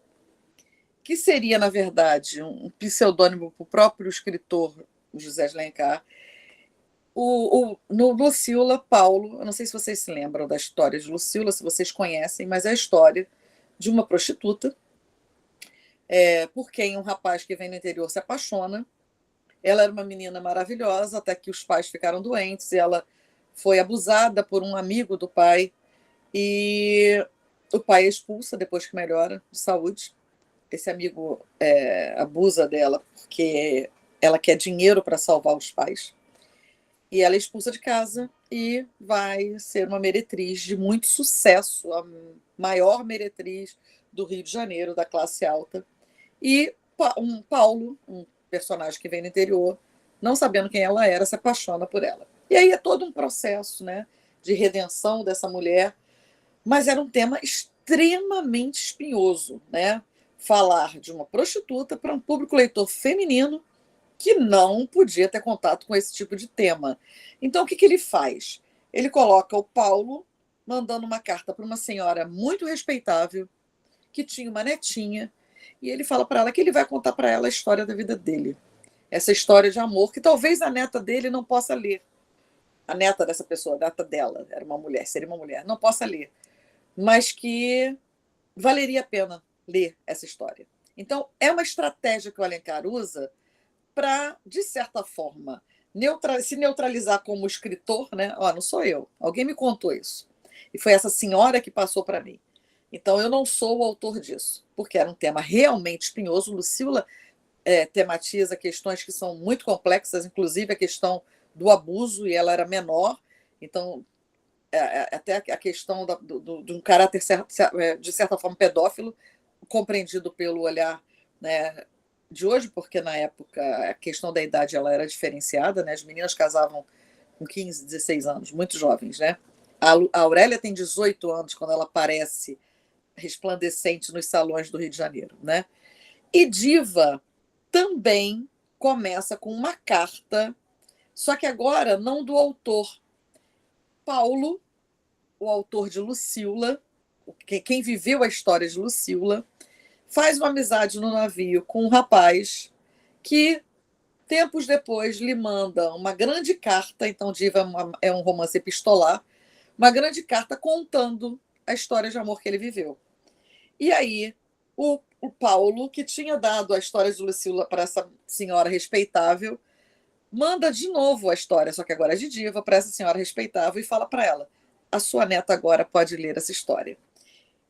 que seria, na verdade, um pseudônimo para o próprio escritor José de Alencar. No Lucíula, Paulo, eu não sei se vocês se lembram da história de Lucíula, se vocês conhecem, mas é a história de uma prostituta, por quem um rapaz que vem do interior se apaixona. Ela era uma menina maravilhosa, até que os pais ficaram doentes, e ela foi abusada por um amigo do pai, e o pai a expulsa depois que melhora de saúde. Esse amigo abusa dela porque ela quer dinheiro para salvar os pais. E ela é expulsa de casa e vai ser uma meretriz de muito sucesso, a maior meretriz do Rio de Janeiro, da classe alta. E um Paulo, um personagem que vem do interior, não sabendo quem ela era, se apaixona por ela. E aí é todo um processo, né, de redenção dessa mulher, mas era um tema extremamente espinhoso, né? Falar de uma prostituta para um público leitor feminino que não podia ter contato com esse tipo de tema. Então, o que ele faz? Ele coloca o Paulo mandando uma carta para uma senhora muito respeitável, que tinha uma netinha, e ele fala para ela que ele vai contar para ela a história da vida dele. Essa história de amor, que talvez a neta dele não possa ler. A neta dessa pessoa, a neta dela, era uma mulher, seria uma mulher, não possa ler. Mas que valeria a pena ler essa história. Então, é uma estratégia que o Alencar usa para, de certa forma, se neutralizar como escritor, né? Ó, não sou eu, alguém me contou isso. E foi essa senhora que passou para mim. Então, eu não sou o autor disso, porque era um tema realmente espinhoso. Lucila tematiza questões que são muito complexas, inclusive a questão do abuso, e ela era menor, então até a questão de um caráter, de certa forma, pedófilo, compreendido pelo olhar, né, de hoje, porque na época a questão da idade ela era diferenciada, né? As meninas casavam com 15, 16 anos, muito jovens. Né? A Aurélia tem 18 anos quando ela aparece resplandecente nos salões do Rio de Janeiro. Né? E Diva também começa com uma carta, só que agora não do autor. Paulo, o autor de Lucila, quem viveu a história de Lucila, faz uma amizade no navio com um rapaz que, tempos depois, lhe manda uma grande carta. Então, Diva é um romance epistolar, uma grande carta contando a história de amor que ele viveu. E aí, o Paulo, que tinha dado a história de Lucila para essa senhora respeitável, manda de novo a história, só que agora é de Diva, para essa senhora respeitável e fala para ela: a sua neta agora pode ler essa história.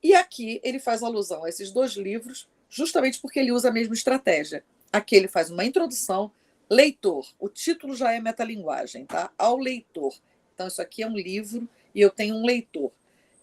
E aqui ele faz alusão a esses dois livros, justamente porque ele usa a mesma estratégia. Aqui ele faz uma introdução, leitor, o título já é metalinguagem, tá? Ao leitor. Então, isso aqui é um livro e eu tenho um leitor.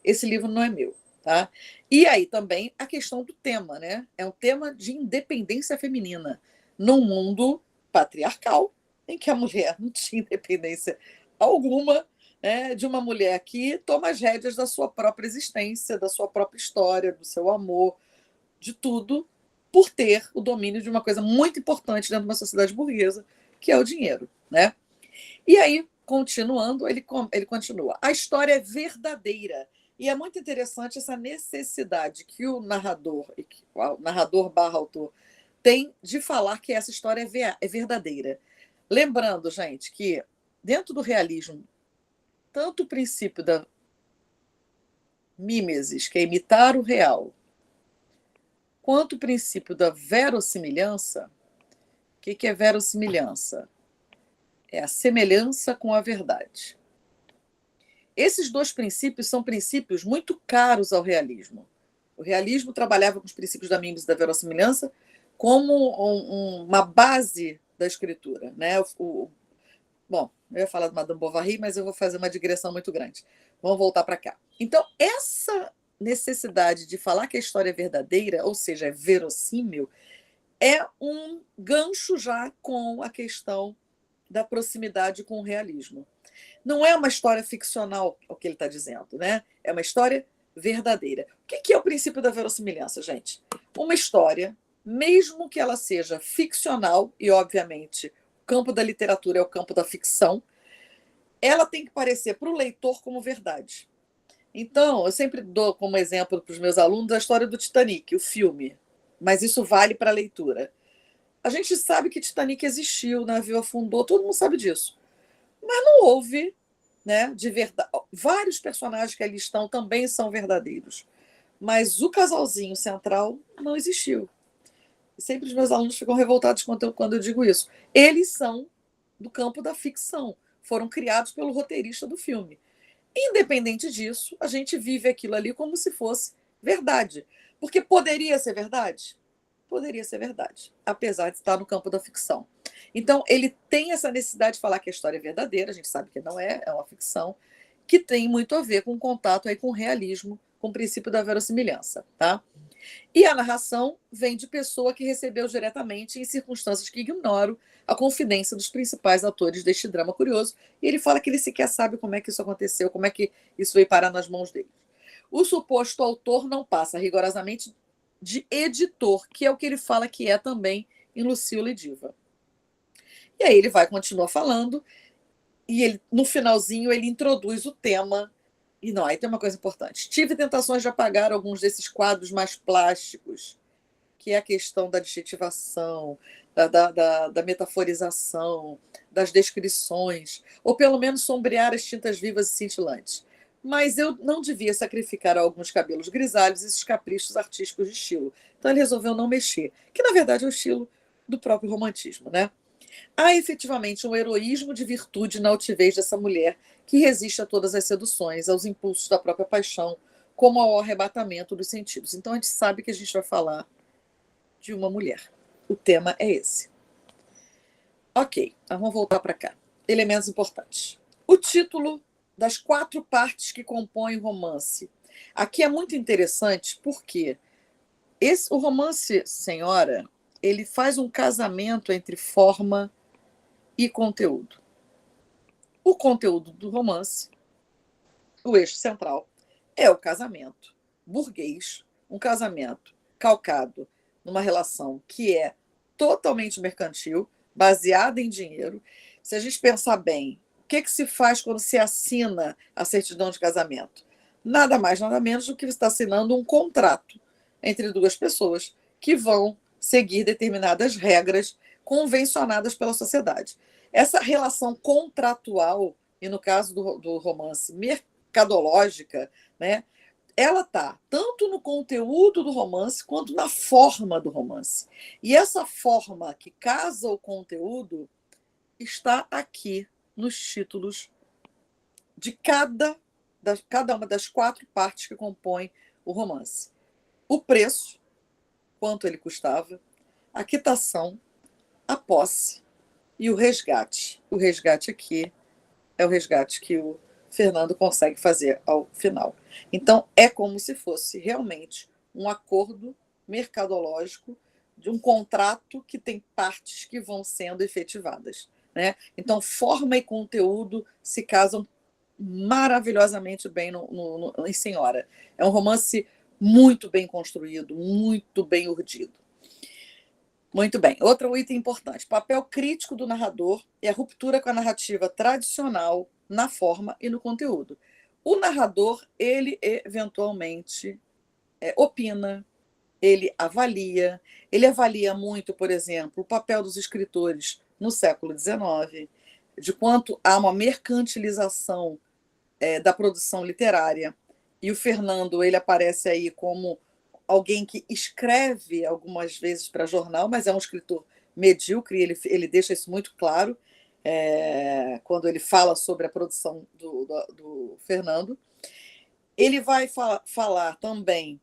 Esse livro não é meu, tá? E aí também a questão do tema, né? É um tema de independência feminina num mundo patriarcal, em que a mulher não tinha independência alguma, né, de uma mulher que toma as rédeas da sua própria existência, da sua própria história, do seu amor, de tudo, por ter o domínio de uma coisa muito importante dentro de uma sociedade burguesa, que é o dinheiro. Né? E aí, continuando, ele continua. A história é verdadeira. E é muito interessante essa necessidade que o narrador barra autor, tem de falar que essa história é verdadeira. Lembrando, gente, que dentro do realismo, tanto o princípio da mimesis, que é imitar o real, quanto o princípio da verossimilhança. O que é verossimilhança? É a semelhança com a verdade. Esses dois princípios são princípios muito caros ao realismo. O realismo trabalhava com os princípios da mimesis e da verossimilhança como uma base da escritura. Né? Bom, eu ia falar de Madame Bovary, mas eu vou fazer uma digressão muito grande. Vamos voltar para cá. Então, essa necessidade de falar que a história é verdadeira, ou seja, é verossímil, é um gancho já com a questão da proximidade com o realismo. Não é uma história ficcional, o que ele está dizendo, né? É uma história verdadeira. O que é o princípio da verossimilhança, gente? Uma história, mesmo que ela seja ficcional, e obviamente o campo da literatura é o campo da ficção, ela tem que parecer para o leitor como verdade. Então, eu sempre dou como exemplo para os meus alunos a história do Titanic, o filme, mas isso vale para a leitura. A gente sabe que Titanic existiu, o navio afundou, todo mundo sabe disso. Mas não houve, né, de verdade. Vários personagens que ali estão também são verdadeiros, mas o casalzinho central não existiu. E sempre os meus alunos ficam revoltados quando eu digo isso. Eles são do campo da ficção, foram criados pelo roteirista do filme. Independente disso, a gente vive aquilo ali como se fosse verdade. Porque poderia ser verdade? Poderia ser verdade, apesar de estar no campo da ficção. Então, ele tem essa necessidade de falar que a história é verdadeira, a gente sabe que não é, é uma ficção, que tem muito a ver com o contato aí com o realismo, com o princípio da verossimilhança. Tá? E a narração vem de pessoa que recebeu diretamente, em circunstâncias que ignoram, a confidência dos principais atores deste drama curioso. E ele fala que ele sequer sabe como é que isso aconteceu, como é que isso veio parar nas mãos dele. O suposto autor não passa rigorosamente de editor, que é o que ele fala que é também em Lucila e Diva. E aí ele vai continuar falando, e ele, no finalzinho ele introduz o tema. E não, aí tem uma coisa importante. Tive tentações de apagar alguns desses quadros mais plásticos, que é a questão da adjetivação, da metaforização, das descrições, ou pelo menos sombrear as tintas vivas e cintilantes. Mas eu não devia sacrificar alguns cabelos grisalhos e esses caprichos artísticos de estilo. Então ele resolveu não mexer, que na verdade é o estilo do próprio romantismo, né? Há efetivamente um heroísmo de virtude na altivez dessa mulher que resiste a todas as seduções, aos impulsos da própria paixão, como ao arrebatamento dos sentidos. Então a gente sabe que a gente vai falar de uma mulher. O tema é esse. Ok, então vamos voltar para cá. Elementos importantes. O título das 4 partes que compõem o romance. Aqui é muito interessante porque o romance Senhora, ele faz um casamento entre forma e conteúdo. O conteúdo do romance, o eixo central, é o casamento burguês, um casamento calcado numa relação que é totalmente mercantil, baseada em dinheiro. Se a gente pensar bem, o que se faz quando se assina a certidão de casamento? Nada mais, nada menos do que você está assinando um contrato entre 2 pessoas que vão seguir determinadas regras convencionadas pela sociedade. Essa relação contratual, e no caso do romance mercadológica, né, ela está tanto no conteúdo do romance quanto na forma do romance. E essa forma que casa o conteúdo está aqui nos títulos de cada uma das 4 partes que compõem o romance. O preço, quanto ele custava, a quitação, a posse e o resgate. O resgate aqui é o resgate que o Fernando consegue fazer ao final. Então, é como se fosse realmente um acordo mercadológico de um contrato que tem partes que vão sendo efetivadas, né? Então, forma e conteúdo se casam maravilhosamente bem em Senhora. É um romance muito bem construído, muito bem urdido. Muito bem. Outro item importante. Papel crítico do narrador é a ruptura com a narrativa tradicional na forma e no conteúdo. O narrador, ele eventualmente opina, ele avalia muito, por exemplo, o papel dos escritores no século XIX, de quanto há uma mercantilização da produção literária. E o Fernando, ele aparece aí como alguém que escreve algumas vezes para jornal, mas é um escritor medíocre, ele deixa isso muito claro quando ele fala sobre a produção do Fernando. Ele vai falar também,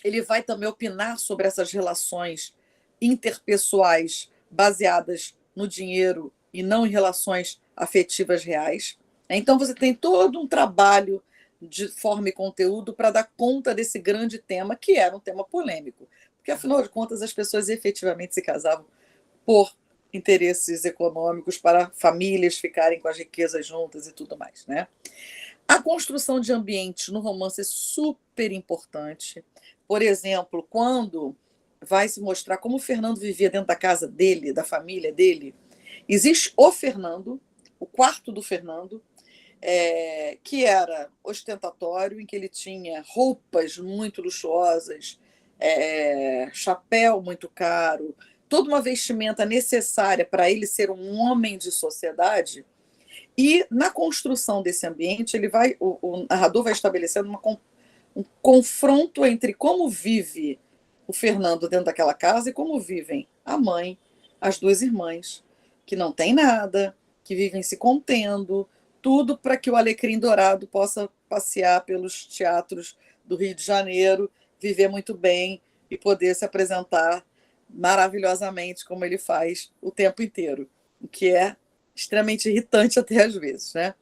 ele vai também opinar sobre essas relações interpessoais baseadas no dinheiro e não em relações afetivas reais. Então você tem todo um trabalho de forma e conteúdo para dar conta desse grande tema, que era um tema polêmico. Porque, afinal de contas, as pessoas efetivamente se casavam por interesses econômicos, para famílias ficarem com as riquezas juntas e tudo mais, né? A construção de ambientes no romance é super importante. Por exemplo, quando vai se mostrar como o Fernando vivia dentro da casa dele, da família dele, existe o Fernando, o quarto do Fernando, que era ostentatório, em que ele tinha roupas muito luxuosas, chapéu muito caro, toda uma vestimenta necessária para ele ser um homem de sociedade. E na construção desse ambiente, o narrador vai estabelecendo um confronto entre como vive o Fernando dentro daquela casa e como vivem a mãe, as 2 irmãs, que não têm nada, que vivem se contendo, tudo para que o Alecrim Dourado possa passear pelos teatros do Rio de Janeiro, viver muito bem e poder se apresentar maravilhosamente como ele faz o tempo inteiro, o que é extremamente irritante até às vezes, né?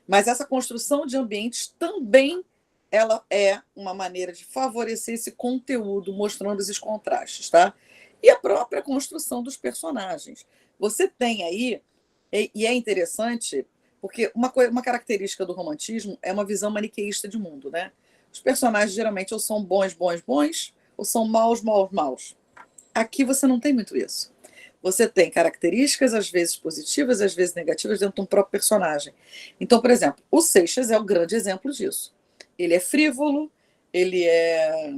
Mas essa construção de ambientes também ela é uma maneira de favorecer esse conteúdo, mostrando esses contrastes, tá? E a própria construção dos personagens. Você tem aí, e é interessante, porque uma característica do romantismo é uma visão maniqueísta de mundo, né? Os personagens geralmente ou são bons, bons, bons, ou são maus, maus, maus. Aqui você não tem muito isso. você tem características, às vezes positivas, às vezes negativas, dentro de um próprio personagem. Então, por exemplo, o Seixas é um grande exemplo disso. Ele é frívolo, ele é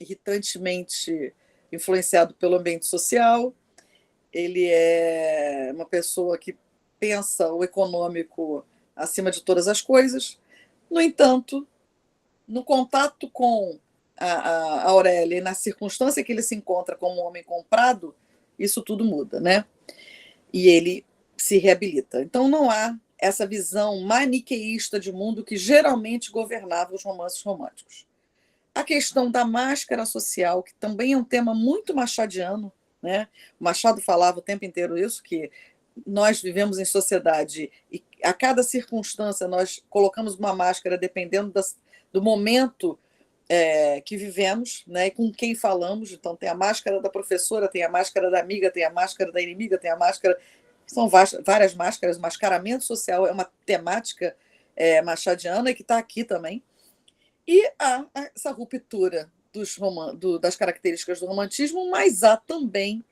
irritantemente influenciado pelo ambiente social, ele é uma pessoa que pensa o econômico acima de todas as coisas. No entanto, no contato com a Aurélia e na circunstância que ele se encontra como um homem comprado, isso tudo muda, né? E ele se reabilita. Então não há essa visão maniqueísta de mundo que geralmente governava os romances românticos. A questão da máscara social, que também é um tema muito machadiano, né? O Machado falava o tempo inteiro isso, que nós vivemos em sociedade e a cada circunstância nós colocamos uma máscara dependendo do momento que vivemos, né, e com quem falamos. Então tem a máscara da professora, tem a máscara da amiga, tem a máscara da inimiga, tem a máscara... São várias máscaras. O mascaramento social é uma temática machadiana e que está aqui também. E há essa ruptura das características do romantismo, mas há também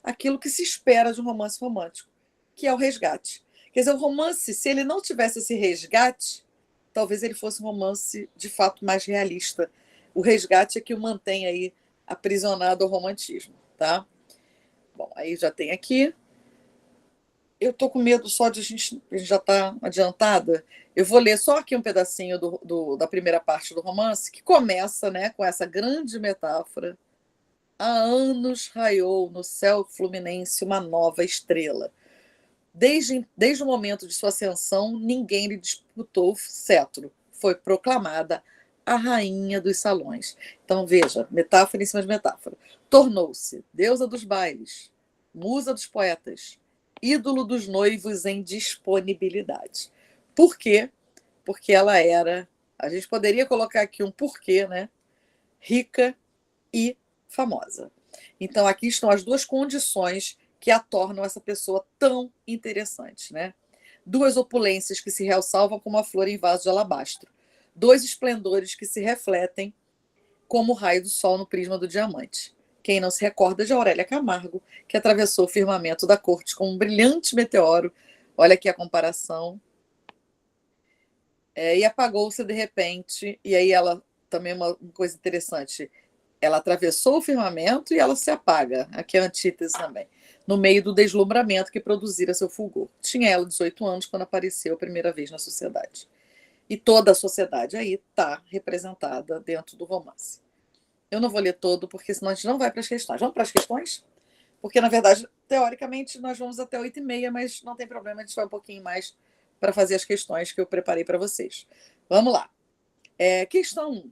aquilo que se espera de um romance romântico, que é o resgate. Quer dizer, o romance, se ele não tivesse esse resgate, talvez ele fosse um romance de fato mais realista. O resgate é que o mantém aí aprisionado ao romantismo, tá? Bom, aí já tem aqui. Eu estou com medo só de a gente já está adiantada. Eu vou ler só aqui um pedacinho da primeira parte do romance, que começa, né, com essa grande metáfora. Há anos raiou no céu fluminense uma nova estrela. Desde o momento de sua ascensão, ninguém lhe disputou o cetro. Foi proclamada a rainha dos salões. Então, veja, metáfora em cima de metáfora. Tornou-se deusa dos bailes, musa dos poetas, ídolo dos noivos em disponibilidade. Por quê? Porque ela era, a gente poderia colocar aqui um porquê, né? Rica e famosa. Então, aqui estão as duas condições que a tornam essa pessoa tão interessante, né? Duas opulências que se ressalvam como a flor em vaso de alabastro. Dois esplendores que se refletem como o raio do sol no prisma do diamante. Quem não se recorda de Aurélia Camargo, que atravessou o firmamento da corte como um brilhante meteoro, olha aqui a comparação, e apagou-se de repente. E aí ela, também uma coisa interessante, ela atravessou o firmamento e ela se apaga, aqui é a antítese também, no meio do deslumbramento que produzira seu fulgor. Tinha ela 18 anos quando apareceu a primeira vez na sociedade. E toda a sociedade aí está representada dentro do romance. Eu não vou ler todo, porque senão a gente não vai para as questões. Vamos para as questões? Porque, na verdade, teoricamente, nós vamos até 8h30, mas não tem problema, a gente vai um pouquinho mais para fazer as questões que eu preparei para vocês. Vamos lá. Questão 1.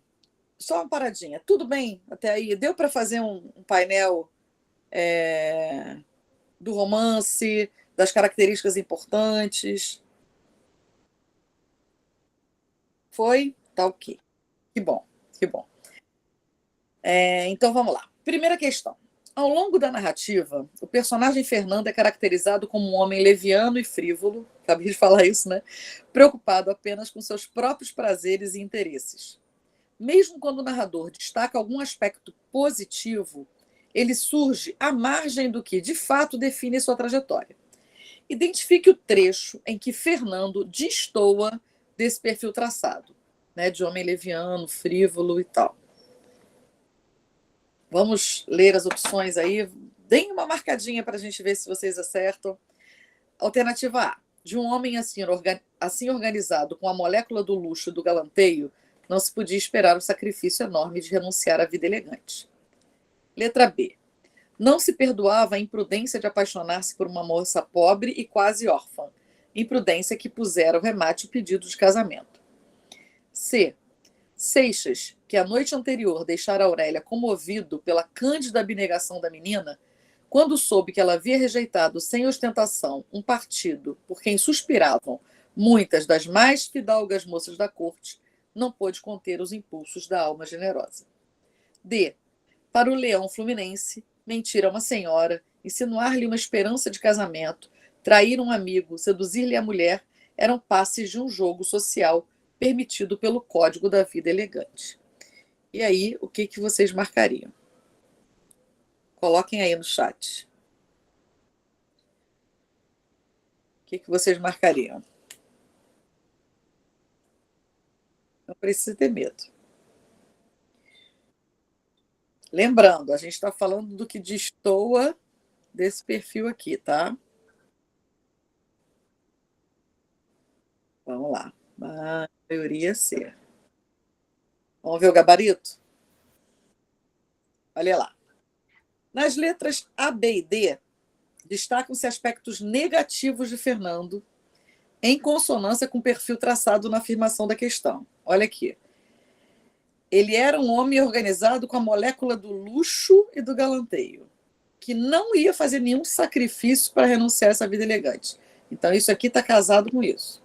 Só uma paradinha. Tudo bem até aí? Deu para fazer um painel do romance, das características importantes? Foi? Tá ok. Que bom, que bom. Então vamos lá. Primeira questão. Ao longo da narrativa, o personagem Fernando é caracterizado como um homem leviano e frívolo, acabei de falar isso, né? Preocupado apenas com seus próprios prazeres e interesses. Mesmo quando o narrador destaca algum aspecto positivo, ele surge à margem do que, de fato, define sua trajetória. Identifique o trecho em que Fernando destoa desse perfil traçado, né, de homem leviano, frívolo e tal. Vamos ler as opções aí. Deem uma marcadinha para a gente ver se vocês acertam. Alternativa A. De um homem assim organizado, com a molécula do luxo e do galanteio, não se podia esperar o sacrifício enorme de renunciar à vida elegante. Letra B. Não se perdoava a imprudência de apaixonar-se por uma moça pobre e quase órfã. Imprudência que pusera ao remate o pedido de casamento. C. Seixas, que a noite anterior deixara Aurélia comovido pela cândida abnegação da menina, quando soube que ela havia rejeitado sem ostentação um partido por quem suspiravam muitas das mais fidalgas moças da corte, não pôde conter os impulsos da alma generosa. D. Para o leão fluminense, mentir a uma senhora, insinuar-lhe uma esperança de casamento, trair um amigo, seduzir-lhe a mulher, eram passes de um jogo social permitido pelo Código da Vida Elegante. E aí, o que vocês marcariam? Coloquem aí no chat. que vocês marcariam? Não precisa ter medo. Lembrando, a gente está falando do que destoa desse perfil aqui, tá? Vamos lá. Maioria C. Vamos ver o gabarito? Olha lá. Nas letras A, B e D, destacam-se aspectos negativos de Fernando, em consonância com o perfil traçado na afirmação da questão. Olha aqui. Ele era um homem organizado com a molécula do luxo e do galanteio, que não ia fazer nenhum sacrifício para renunciar a essa vida elegante. Então, isso aqui está casado com isso.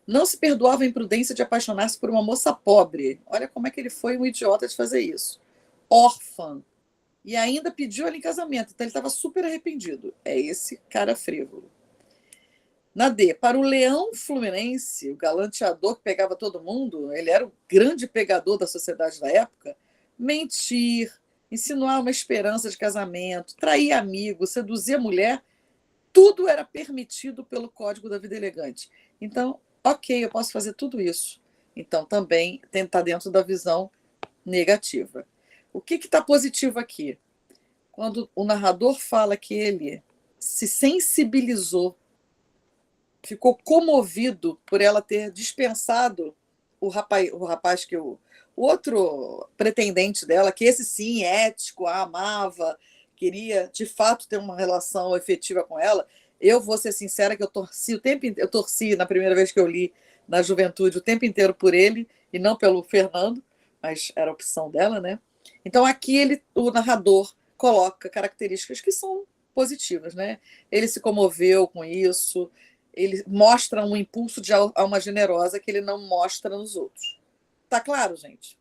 Não se perdoava a imprudência de apaixonar-se por uma moça pobre. Olha como é que ele foi um idiota de fazer isso. Órfã. E ainda pediu ela em casamento. Então, ele estava super arrependido. É esse cara frívolo. Na D, para o Leão Fluminense, o galanteador que pegava todo mundo, ele era o grande pegador da sociedade da época, mentir, insinuar uma esperança de casamento, trair amigos, seduzir a mulher, tudo era permitido pelo Código da Vida Elegante. Então, ok, eu posso fazer tudo isso. Então, também está dentro da visão negativa. O que está positivo aqui? Quando o narrador fala que ele se sensibilizou, ficou comovido por ela ter dispensado o rapaz que o outro pretendente dela, que esse sim, ético, a amava, queria de fato ter uma relação efetiva com ela. Eu vou ser sincera que eu torci na primeira vez que eu li na juventude o tempo inteiro por ele e não pelo Fernando, mas era a opção dela, né? Então aqui o narrador coloca características que são positivas, né? Ele se comoveu com isso, ele mostra um impulso de alma generosa que ele não mostra nos outros. Tá claro, gente?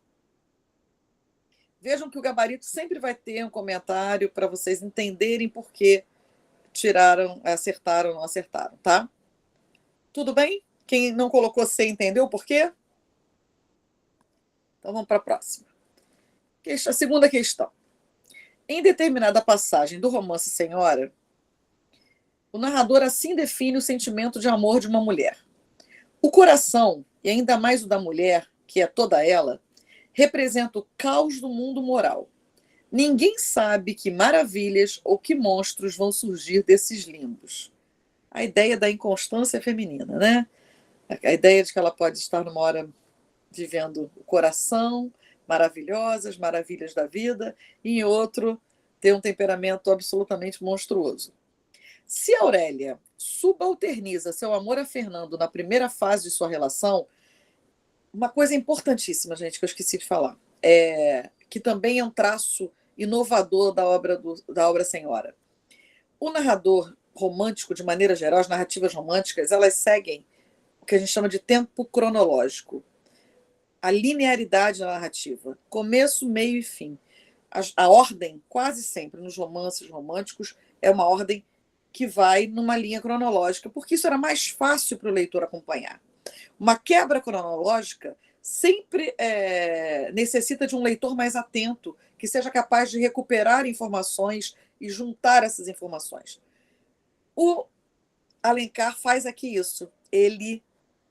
Vejam que o gabarito sempre vai ter um comentário para vocês entenderem por que acertaram ou não acertaram, tá? Tudo bem? Quem não colocou C entendeu por quê? Então vamos para a próxima. A segunda questão. Em determinada passagem do romance Senhora, o narrador assim define o sentimento de amor de uma mulher. O coração, e ainda mais o da mulher, que é toda ela, representa o caos do mundo moral. Ninguém sabe que maravilhas ou que monstros vão surgir desses limbos. A ideia da inconstância feminina, né? A ideia de que ela pode estar numa hora vivendo o coração, maravilhosas, maravilhas da vida, e em outro ter um temperamento absolutamente monstruoso. Se Aurélia subalterniza seu amor a Fernando na primeira fase de sua relação, uma coisa importantíssima, gente, que eu esqueci de falar, que também é um traço inovador da obra Senhora. O narrador romântico, de maneira geral, as narrativas românticas, elas seguem o que a gente chama de tempo cronológico. A linearidade da narrativa, começo, meio e fim. A ordem, quase sempre, nos romances românticos, é uma ordem que vai numa linha cronológica, porque isso era mais fácil para o leitor acompanhar. Uma quebra cronológica sempre necessita de um leitor mais atento, que seja capaz de recuperar informações e juntar essas informações. O Alencar faz aqui isso. Ele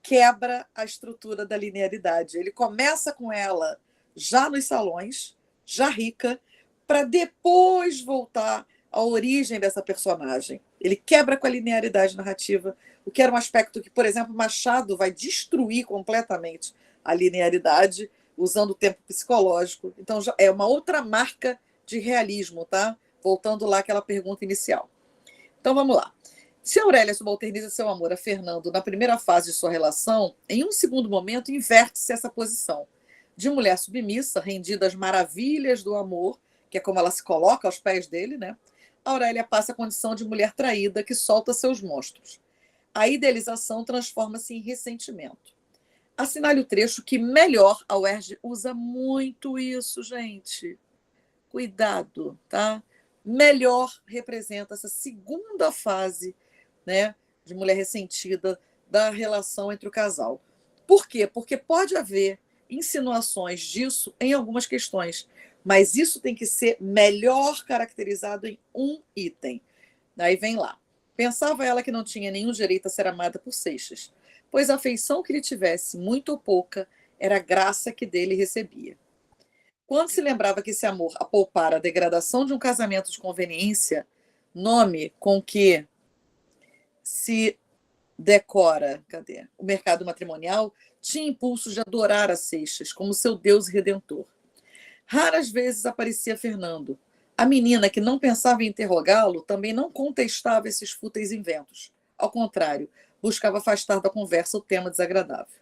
quebra a estrutura da linearidade. Ele começa com ela já nos salões, já rica, para depois voltar à origem dessa personagem. Ele quebra com a linearidade narrativa, o que era um aspecto que, por exemplo, Machado vai destruir completamente a linearidade, usando o tempo psicológico. Então, já é uma outra marca de realismo, tá? Voltando lá àquela pergunta inicial. Então, vamos lá. Se Aurélia subalterniza seu amor a Fernando na primeira fase de sua relação, em um segundo momento inverte-se essa posição. De mulher submissa, rendida às maravilhas do amor, que é como ela se coloca aos pés dele, né? Aurélia passa a condição de mulher traída que solta seus monstros. A idealização transforma-se em ressentimento. Assinale o trecho que melhor a UERJ usa muito isso, gente. Cuidado, tá? Melhor representa essa segunda fase, né, de mulher ressentida da relação entre o casal. Por quê? Porque pode haver insinuações disso em algumas questões, mas isso tem que ser melhor caracterizado em um item. Aí vem lá. Pensava ela que não tinha nenhum direito a ser amada por Seixas, pois a afeição que lhe tivesse, muito ou pouca, era a graça que dele recebia. Quando se lembrava que esse amor a poupara a degradação de um casamento de conveniência, nome com que se decora, o mercado matrimonial, tinha impulso de adorar a Seixas como seu Deus redentor. Raras vezes aparecia Fernando. A menina, que não pensava em interrogá-lo, também não contestava esses fúteis inventos. Ao contrário, buscava afastar da conversa o tema desagradável.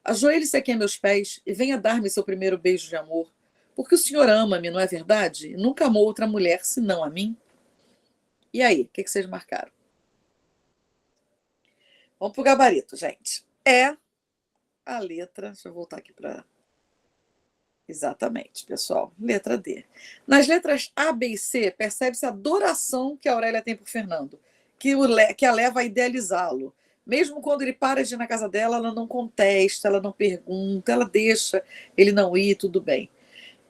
Ajoelhe-se aqui a meus pés e venha dar-me seu primeiro beijo de amor, porque o senhor ama-me, não é verdade? Nunca amou outra mulher senão a mim. E aí, o que vocês marcaram? Vamos para o gabarito, gente. É a letra. Deixa eu voltar aqui para. Exatamente, pessoal. Letra D. Nas letras A, B e C, percebe-se a adoração que a Aurélia tem por Fernando, que a leva a idealizá-lo. Mesmo quando ele para de ir na casa dela, ela não contesta, ela não pergunta, ela deixa ele não ir, tudo bem.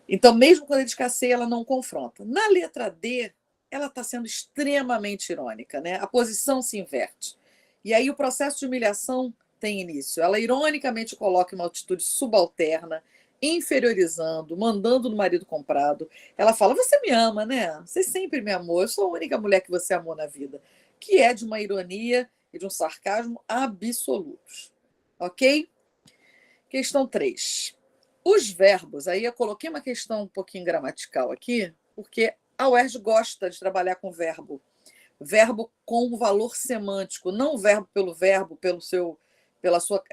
Então, mesmo quando ele escasseia, ela não confronta. Na letra D, ela está sendo extremamente irônica, né? A posição se inverte. E aí o processo de humilhação tem início. Ela ironicamente coloca uma atitude subalterna, inferiorizando, mandando no marido comprado. Ela fala: você me ama, né? Você sempre me amou, eu sou a única mulher que você amou na vida. Que é de uma ironia e de um sarcasmo absolutos. Ok? Questão 3. Os verbos, aí eu coloquei uma questão um pouquinho gramatical aqui, porque a UERJ gosta de trabalhar com verbo. Verbo com valor semântico, não verbo, pela sua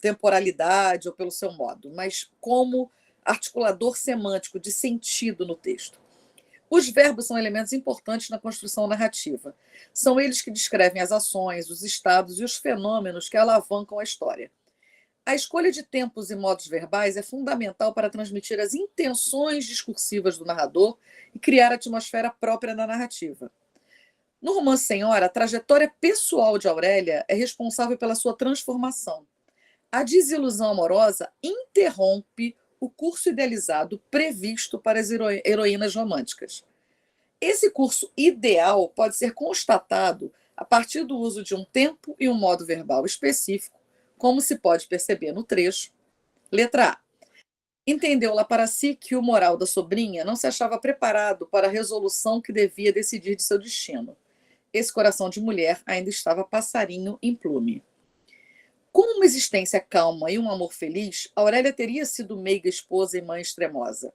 temporalidade ou pelo seu modo, mas como articulador semântico de sentido no texto. Os verbos são elementos importantes na construção narrativa. São eles que descrevem as ações, os estados e os fenômenos que alavancam a história. A escolha de tempos e modos verbais é fundamental para transmitir as intenções discursivas do narrador e criar a atmosfera própria da narrativa. No romance Senhora, a trajetória pessoal de Aurélia é responsável pela sua transformação. A desilusão amorosa interrompe o curso idealizado previsto para as heroínas românticas. Esse curso ideal pode ser constatado a partir do uso de um tempo e um modo verbal específico, como se pode perceber no trecho. Letra A. Entendeu lá para si que o moral da sobrinha não se achava preparado para a resolução que devia decidir de seu destino. Esse coração de mulher ainda estava passarinho em plume. Com uma existência calma e um amor feliz, Aurélia teria sido meiga esposa e mãe extremosa.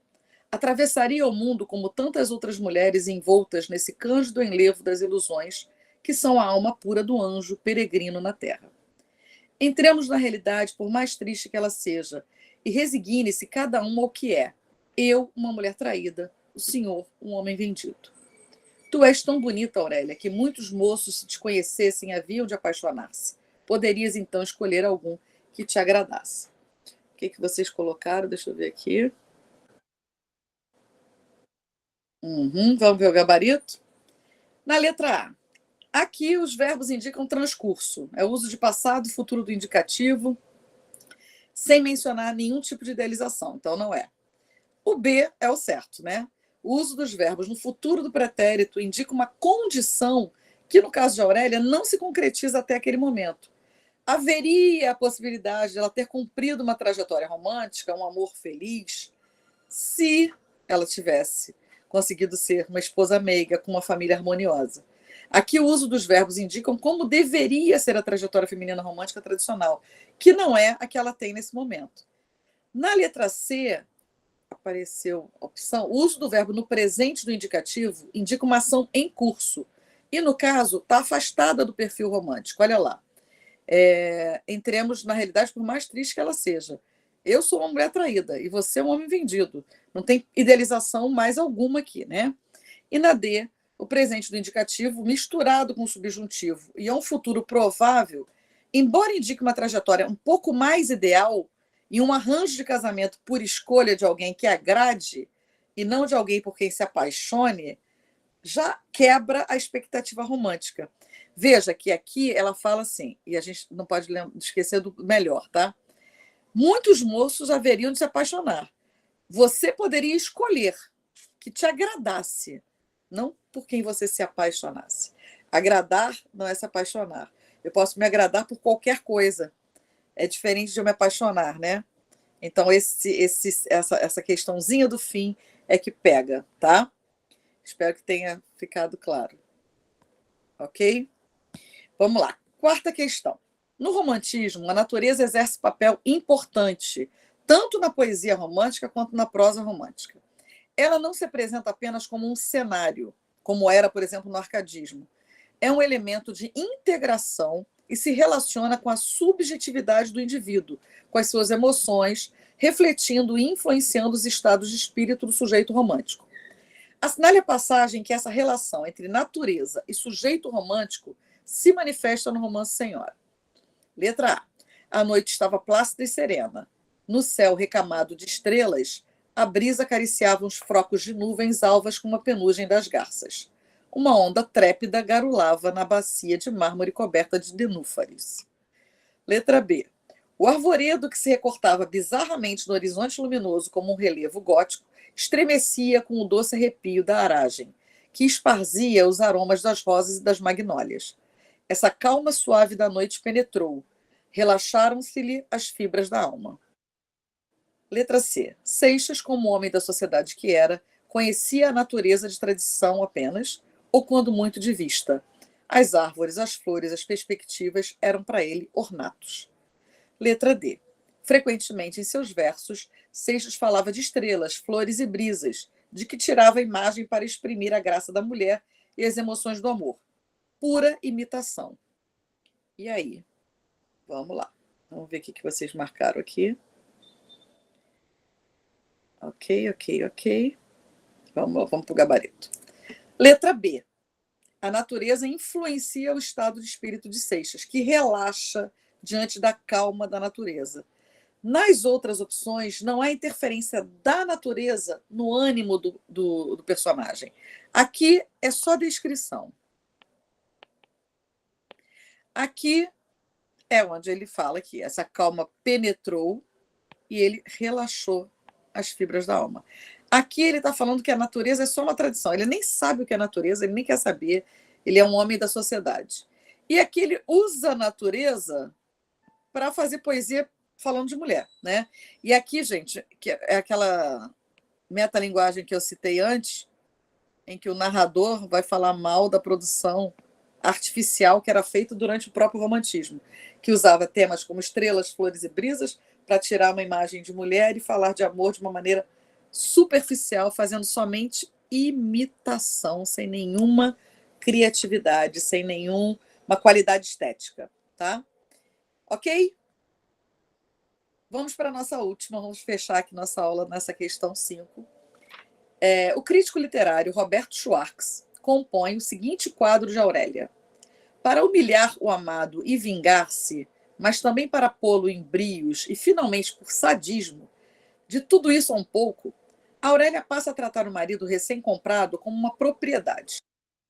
Atravessaria o mundo como tantas outras mulheres envoltas nesse cândido enlevo das ilusões, que são a alma pura do anjo peregrino na terra. Entremos na realidade, por mais triste que ela seja, e resigne-se cada um ao que é. Eu, uma mulher traída, o senhor, um homem vendido. Tu és tão bonita, Aurélia, que muitos moços, se te conhecessem, haviam de apaixonar-se. Poderias, então, escolher algum que te agradasse. O que vocês colocaram? Deixa eu ver aqui. Vamos ver o gabarito? Na letra A. Aqui os verbos indicam transcurso. É o uso de passado e futuro do indicativo, sem mencionar nenhum tipo de idealização. Então, não é. O B é o certo, né? O uso dos verbos no futuro do pretérito indica uma condição que, no caso de Aurélia, não se concretiza até aquele momento. Haveria a possibilidade de ela ter cumprido uma trajetória romântica, um amor feliz, se ela tivesse conseguido ser uma esposa meiga com uma família harmoniosa. Aqui o uso dos verbos indicam como deveria ser a trajetória feminina romântica tradicional, que não é a que ela tem nesse momento. Na letra C, apareceu a opção, o uso do verbo no presente do indicativo indica uma ação em curso. E, no caso, está afastada do perfil romântico. Olha lá. Entremos na realidade, por mais triste que ela seja. Eu sou uma mulher traída e você é um homem vendido. Não tem idealização mais alguma aqui, né? E na D, o presente do indicativo misturado com o subjuntivo e é um futuro provável, embora indique uma trajetória um pouco mais ideal e um arranjo de casamento por escolha de alguém que agrade e não de alguém por quem se apaixone, já quebra a expectativa romântica. Veja que aqui ela fala assim, e a gente não pode esquecer do melhor, tá? Muitos moços haveriam de se apaixonar. Você poderia escolher que te agradasse, não por quem você se apaixonasse. Agradar não é se apaixonar. Eu posso me agradar por qualquer coisa. É diferente de eu me apaixonar, né? Então, essa questãozinha do fim é que pega, tá? Espero que tenha ficado claro. Ok? Vamos lá. Quarta questão. No romantismo, a natureza exerce papel importante, tanto na poesia romântica quanto na prosa romântica. Ela não se apresenta apenas como um cenário, como era, por exemplo, no arcadismo. É um elemento de integração e se relaciona com a subjetividade do indivíduo, com as suas emoções, refletindo e influenciando os estados de espírito do sujeito romântico. Assinale a passagem que essa relação entre natureza e sujeito romântico se manifesta no romance Senhora. Letra A. A noite estava plácida e serena. No céu recamado de estrelas, a brisa acariciava uns frocos de nuvens alvas com uma penugem das garças. Uma onda trépida garulava na bacia de mármore coberta de nenúfares. Letra B. O arvoredo que se recortava bizarramente no horizonte luminoso como um relevo gótico estremecia com o doce arrepio da aragem, que esparzia os aromas das rosas e das magnólias. Essa calma suave da noite penetrou. Relaxaram-se-lhe as fibras da alma. Letra C. Seixas, como homem da sociedade que era, conhecia a natureza de tradição apenas, ou quando muito de vista. As árvores, as flores, as perspectivas eram para ele ornatos. Letra D. Frequentemente em seus versos, Seixas falava de estrelas, flores e brisas, de que tirava a imagem para exprimir a graça da mulher e as emoções do amor. Pura imitação. E aí? Vamos lá. Vamos ver o que vocês marcaram aqui. Ok. Vamos para o gabarito. Letra B. A natureza influencia o estado de espírito de Seixas, que relaxa diante da calma da natureza. Nas outras opções, não há interferência da natureza no ânimo do personagem. Aqui é só descrição. Aqui é onde ele fala que essa calma penetrou e ele relaxou as fibras da alma. Aqui ele está falando que a natureza é só uma tradição. Ele nem sabe o que é natureza, ele nem quer saber. Ele é um homem da sociedade. E aqui ele usa a natureza para fazer poesia falando de mulher, né? E aqui, gente, que é aquela metalinguagem que eu citei antes, em que o narrador vai falar mal da produção artificial que era feita durante o próprio romantismo, que usava temas como estrelas, flores e brisas para tirar uma imagem de mulher e falar de amor de uma maneira superficial, fazendo somente imitação, sem nenhuma criatividade, sem nenhuma qualidade estética, tá? Ok? Vamos para a nossa última, vamos fechar aqui nossa aula nessa questão 5. O crítico literário Roberto Schwartz compõe o seguinte quadro de Aurélia. Para humilhar o amado e vingar-se, mas também para pô-lo em brios e, finalmente, por sadismo, de tudo isso um pouco, Aurélia passa a tratar o marido recém-comprado como uma propriedade.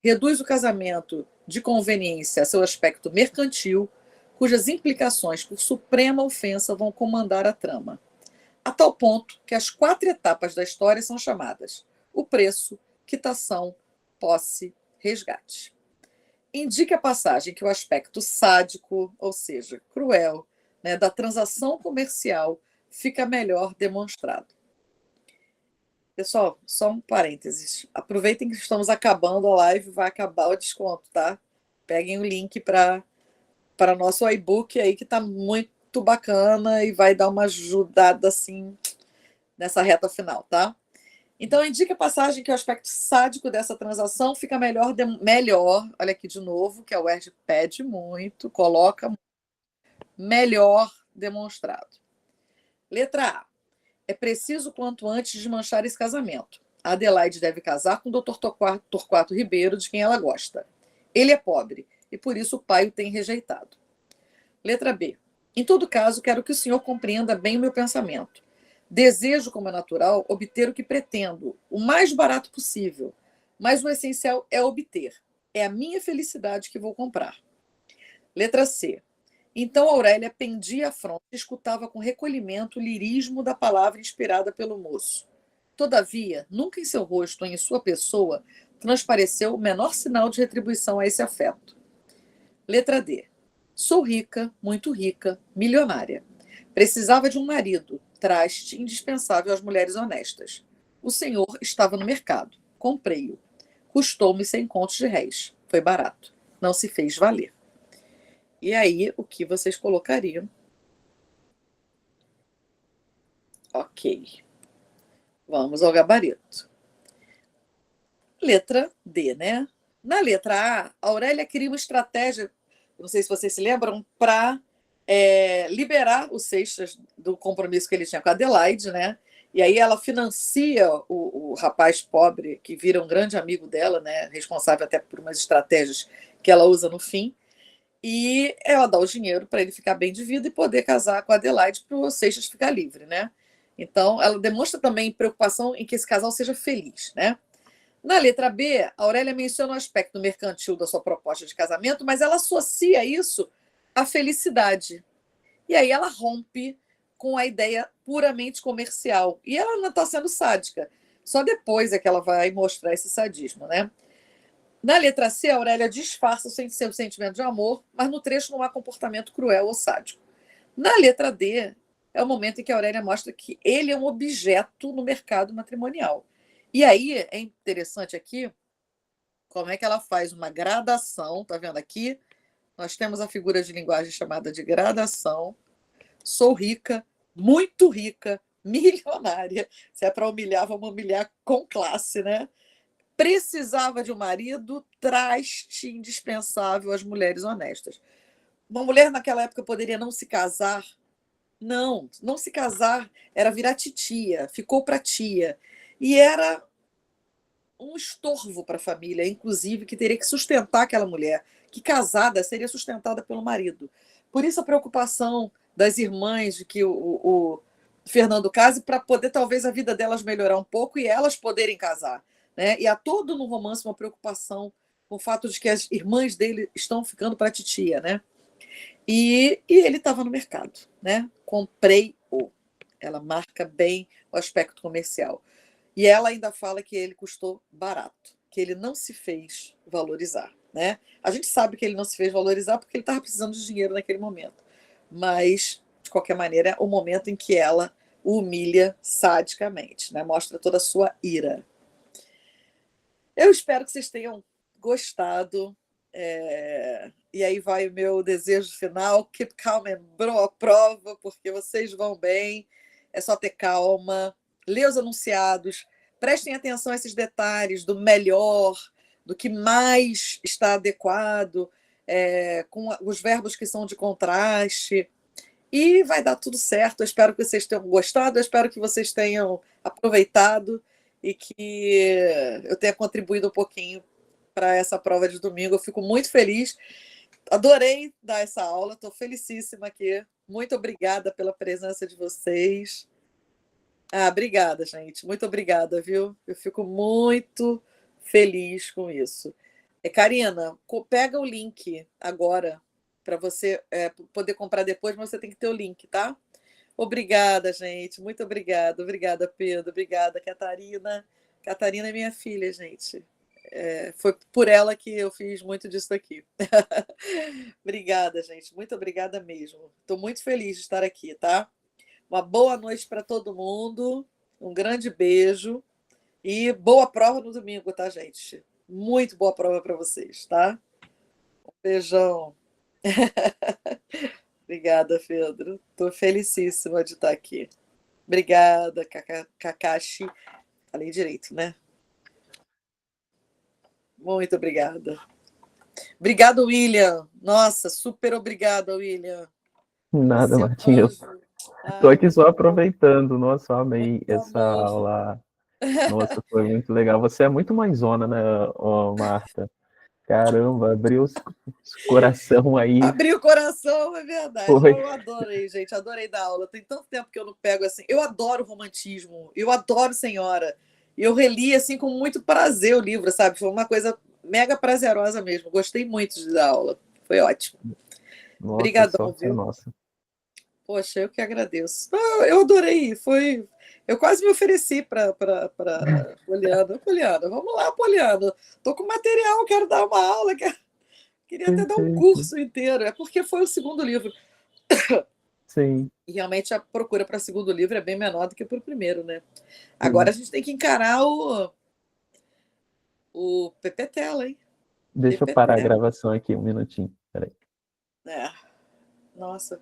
Reduz o casamento de conveniência a seu aspecto mercantil, cujas implicações por suprema ofensa vão comandar a trama. A tal ponto que as 4 etapas da história são chamadas: o preço, quitação, posse, resgate. Indica a passagem que o aspecto sádico, ou seja, cruel, né, da transação comercial fica melhor demonstrado. Pessoal, só um parênteses. Aproveitem que estamos acabando a live, vai acabar o desconto, tá? Peguem o link para nosso e-book aí, que está muito bacana e vai dar uma ajudada assim nessa reta final, tá? Então, indica a passagem que o aspecto sádico dessa transação fica melhor, olha aqui de novo, que a UERJ pede muito, coloca melhor demonstrado. Letra A. É preciso quanto antes desmanchar esse casamento. A Adelaide deve casar com o Dr. Torquato Ribeiro, de quem ela gosta. Ele é pobre e por isso o pai o tem rejeitado. Letra B. Em todo caso, quero que o senhor compreenda bem o meu pensamento. Desejo, como é natural, obter o que pretendo, o mais barato possível, mas o essencial é obter. É a minha felicidade que vou comprar. Letra C. Então Aurélia pendia a fronte e escutava com recolhimento o lirismo da palavra inspirada pelo moço. Todavia, nunca em seu rosto ou em sua pessoa transpareceu o menor sinal de retribuição a esse afeto. Letra D. Sou rica, muito rica, milionária. Precisava de um marido, traste indispensável às mulheres honestas. O senhor estava no mercado. Comprei-o. Custou-me 100 contos de réis. Foi barato. Não se fez valer. E aí, o que vocês colocariam? Ok. Vamos ao gabarito. Letra D, né? Na letra A, Aurélia cria uma estratégia, não sei se vocês se lembram, para liberar o Seixas do compromisso que ele tinha com a Adelaide, né? E aí ela financia o rapaz pobre, que vira um grande amigo dela, né? Responsável até por umas estratégias que ela usa no fim. E ela dá o dinheiro para ele ficar bem de vida e poder casar com a Adelaide para o Seixas ficar livre, né? Então, ela demonstra também preocupação em que esse casal seja feliz, né? Na letra B, a Aurélia menciona o aspecto mercantil da sua proposta de casamento, mas ela associa isso à felicidade. E aí ela rompe com a ideia puramente comercial. E ela não está sendo sádica. Só depois é que ela vai mostrar esse sadismo, né? Na letra C, a Aurélia disfarça o seu sentimento de amor, mas no trecho não há comportamento cruel ou sádico. Na letra D, é o momento em que a Aurélia mostra que ele é um objeto no mercado matrimonial. E aí é interessante aqui como é que ela faz uma gradação, tá vendo aqui? Nós temos a figura de linguagem chamada de gradação. Sou rica, muito rica, milionária. Se é para humilhar, vamos humilhar com classe, né? Precisava de um marido, traste indispensável às mulheres honestas. Uma mulher naquela época poderia não se casar. Não, não se casar era virar titia, ficou para tia. E era um estorvo para a família, inclusive, que teria que sustentar aquela mulher, que casada seria sustentada pelo marido. Por isso a preocupação das irmãs de que o Fernando case para poder talvez a vida delas melhorar um pouco e elas poderem casar, né? E há todo no romance uma preocupação com o fato de que as irmãs dele estão ficando para a titia, né? E ele estava no mercado, né? Comprei-o. Ela marca bem o aspecto comercial. E ela ainda fala que ele custou barato, que ele não se fez valorizar, né? A gente sabe que ele não se fez valorizar porque ele estava precisando de dinheiro naquele momento. Mas, de qualquer maneira, é o momento em que ela o humilha sadicamente, né? Mostra toda a sua ira. Eu espero que vocês tenham gostado. E aí vai o meu desejo final. Keep calm and blow a prova, porque vocês vão bem. É só ter calma. Lê os anunciados. Prestem atenção a esses detalhes do melhor, do que mais está adequado, com os verbos que são de contraste. E vai dar tudo certo. Eu espero que vocês tenham gostado. Eu espero que vocês tenham aproveitado e que eu tenha contribuído um pouquinho para essa prova de domingo. Eu fico muito feliz. Adorei dar essa aula. Estou felicíssima aqui. Muito obrigada pela presença de vocês. Obrigada, gente. Muito obrigada, viu? Eu fico muito feliz com isso. Karina, pega o link agora para você poder comprar depois, mas você tem que ter o link, tá? Obrigada, gente. Muito obrigada. Obrigada, Pedro. Obrigada, Catarina. Catarina é minha filha, gente. Foi por ela que eu fiz muito disso aqui. Obrigada, gente. Muito obrigada mesmo. Estou muito feliz de estar aqui, tá? Uma boa noite para todo mundo. Um grande beijo. E boa prova no domingo, tá, gente? Muito boa prova para vocês, tá? Um beijão. Obrigada, Pedro. Estou felicíssima de estar aqui. Obrigada, Kakashi. Falei direito, né? Muito obrigada. Obrigado, William. Nossa, super obrigada, William. Nada, Você é um Martinho. anjo. Estou aqui só aproveitando. Nossa, eu amei Muito essa amor. aula. Nossa, foi muito legal. Você é muito mãezona, né, ô, Marta? Caramba, abriu os coração aí. Abri o coração, é verdade. Foi. Eu adorei, gente. Adorei dar aula. Tem tanto tempo que eu não pego assim. Eu adoro romantismo. Eu adoro Senhora. E eu reli assim com muito prazer o livro, sabe? Foi uma coisa mega prazerosa mesmo. Gostei muito de dar aula. Foi ótimo. Nossa, Obrigadão, sorte é viu? nossa. Poxa, eu que agradeço. Eu adorei. Foi Eu quase me ofereci para Poliana. Poliana, vamos lá, Poliana. Estou com material, quero dar uma aula, queria até dar um Perfeito. curso inteiro. É porque foi o segundo livro. Sim. E realmente a procura para o segundo livro é bem menor do que para o primeiro, né? Agora a Sim. gente tem que encarar o PPTela, hein? Deixa eu parar a PPT. gravação aqui um minutinho. Peraí. É. Nossa.